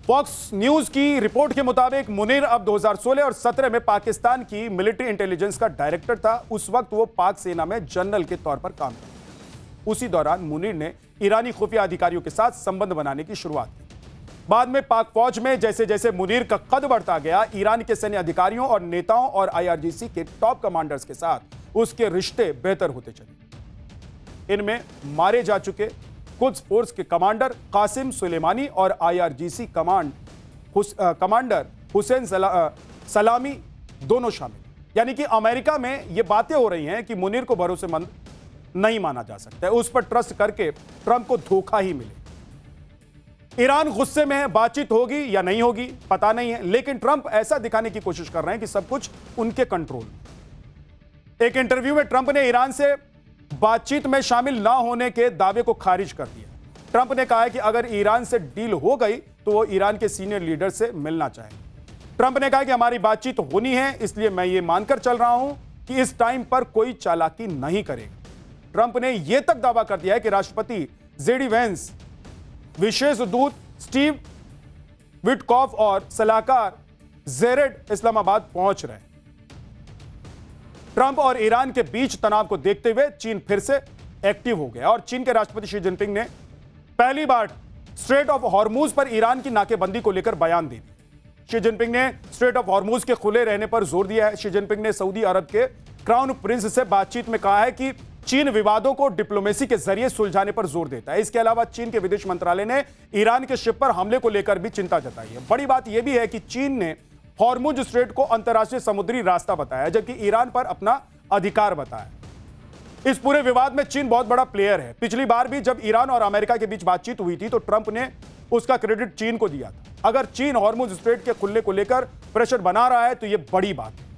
फॉक्स न्यूज की रिपोर्ट के मुताबिक मुनीर अब 2016 और 17 में पाकिस्तान की मिलिट्री इंटेलिजेंस का डायरेक्टर था। उस वक्त वो पाक सेना में जनरल के तौर पर काम करता। उसी दौरान मुनीर ने ईरानी खुफिया अधिकारियों के साथ संबंध बनाने की शुरुआत की। बाद में पाक फौज में जैसे जैसे मुनीर का कद बढ़ता गया, ईरान के सैन्य अधिकारियों और नेताओं और आईआरजीसी के टॉप कमांडर्स के साथ उसके रिश्ते बेहतर होते चले। इनमें मारे जा चुके कुद्स फोर्स के कमांडर कासिम सुलेमानी और आईआरजीसी कमांडर हुसैन सलामी दोनों शामिल। यानी कि अमेरिका में यह बातें हो रही हैं कि मुनीर को भरोसेमंद नहीं माना जा सकता है, उस पर ट्रस्ट करके ट्रंप को धोखा ही मिले। ईरान गुस्से में है, बातचीत होगी या नहीं होगी पता नहीं है, लेकिन ट्रंप ऐसा दिखाने की कोशिश कर रहे हैं कि सब कुछ उनके कंट्रोल में। एक इंटरव्यू में ट्रंप ने ईरान से बातचीत में शामिल ना होने के दावे को खारिज कर दिया। ट्रंप ने कहा है कि अगर ईरान से डील हो गई तो वो ईरान के सीनियर लीडर से मिलना चाहेंगे। ट्रंप ने कहा कि हमारी बातचीत होनी है, इसलिए मैं ये मानकर चल रहा हूं कि इस टाइम पर कोई चालाकी नहीं करेगा। ट्रंप ने यह तक दावा कर दिया है कि राष्ट्रपति जेडी वेंस, विशेष दूत स्टीव विटकॉफ और सलाहकार जेरेड इस्लामाबाद पहुंच रहे हैं। ट्रंप और ईरान के बीच तनाव को देखते हुए चीन फिर से एक्टिव हो गया और चीन के राष्ट्रपति शी जिनपिंग ने पहली बार स्ट्रेट ऑफ हॉर्मूज पर ईरान की नाकेबंदी को लेकर बयान दे दिया। शी जिनपिंग ने स्ट्रेट ऑफ हॉर्मूज के खुले रहने पर जोर दिया है। शी जिनपिंग ने सऊदी अरब के क्राउन प्रिंस से बातचीत में कहा है कि चीन विवादों को डिप्लोमेसी के जरिए सुलझाने पर जोर देता है। इसके अलावा चीन के विदेश मंत्रालय ने ईरान के शिप पर हमले को लेकर भी चिंता जताई है। बड़ी बात यह भी है कि चीन ने हॉर्मुज स्ट्रेट को अंतर्राष्ट्रीय समुद्री रास्ता बताया, जबकि ईरान पर अपना अधिकार बताया। इस पूरे विवाद में चीन बहुत बड़ा प्लेयर है। पिछली बार भी जब ईरान और अमेरिका के बीच बातचीत हुई थी तो ट्रंप ने उसका क्रेडिट चीन को दिया था। अगर चीन हॉर्मुज स्ट्रेट के खुलने को लेकर प्रेशर बना रहा है तो यह बड़ी बात है।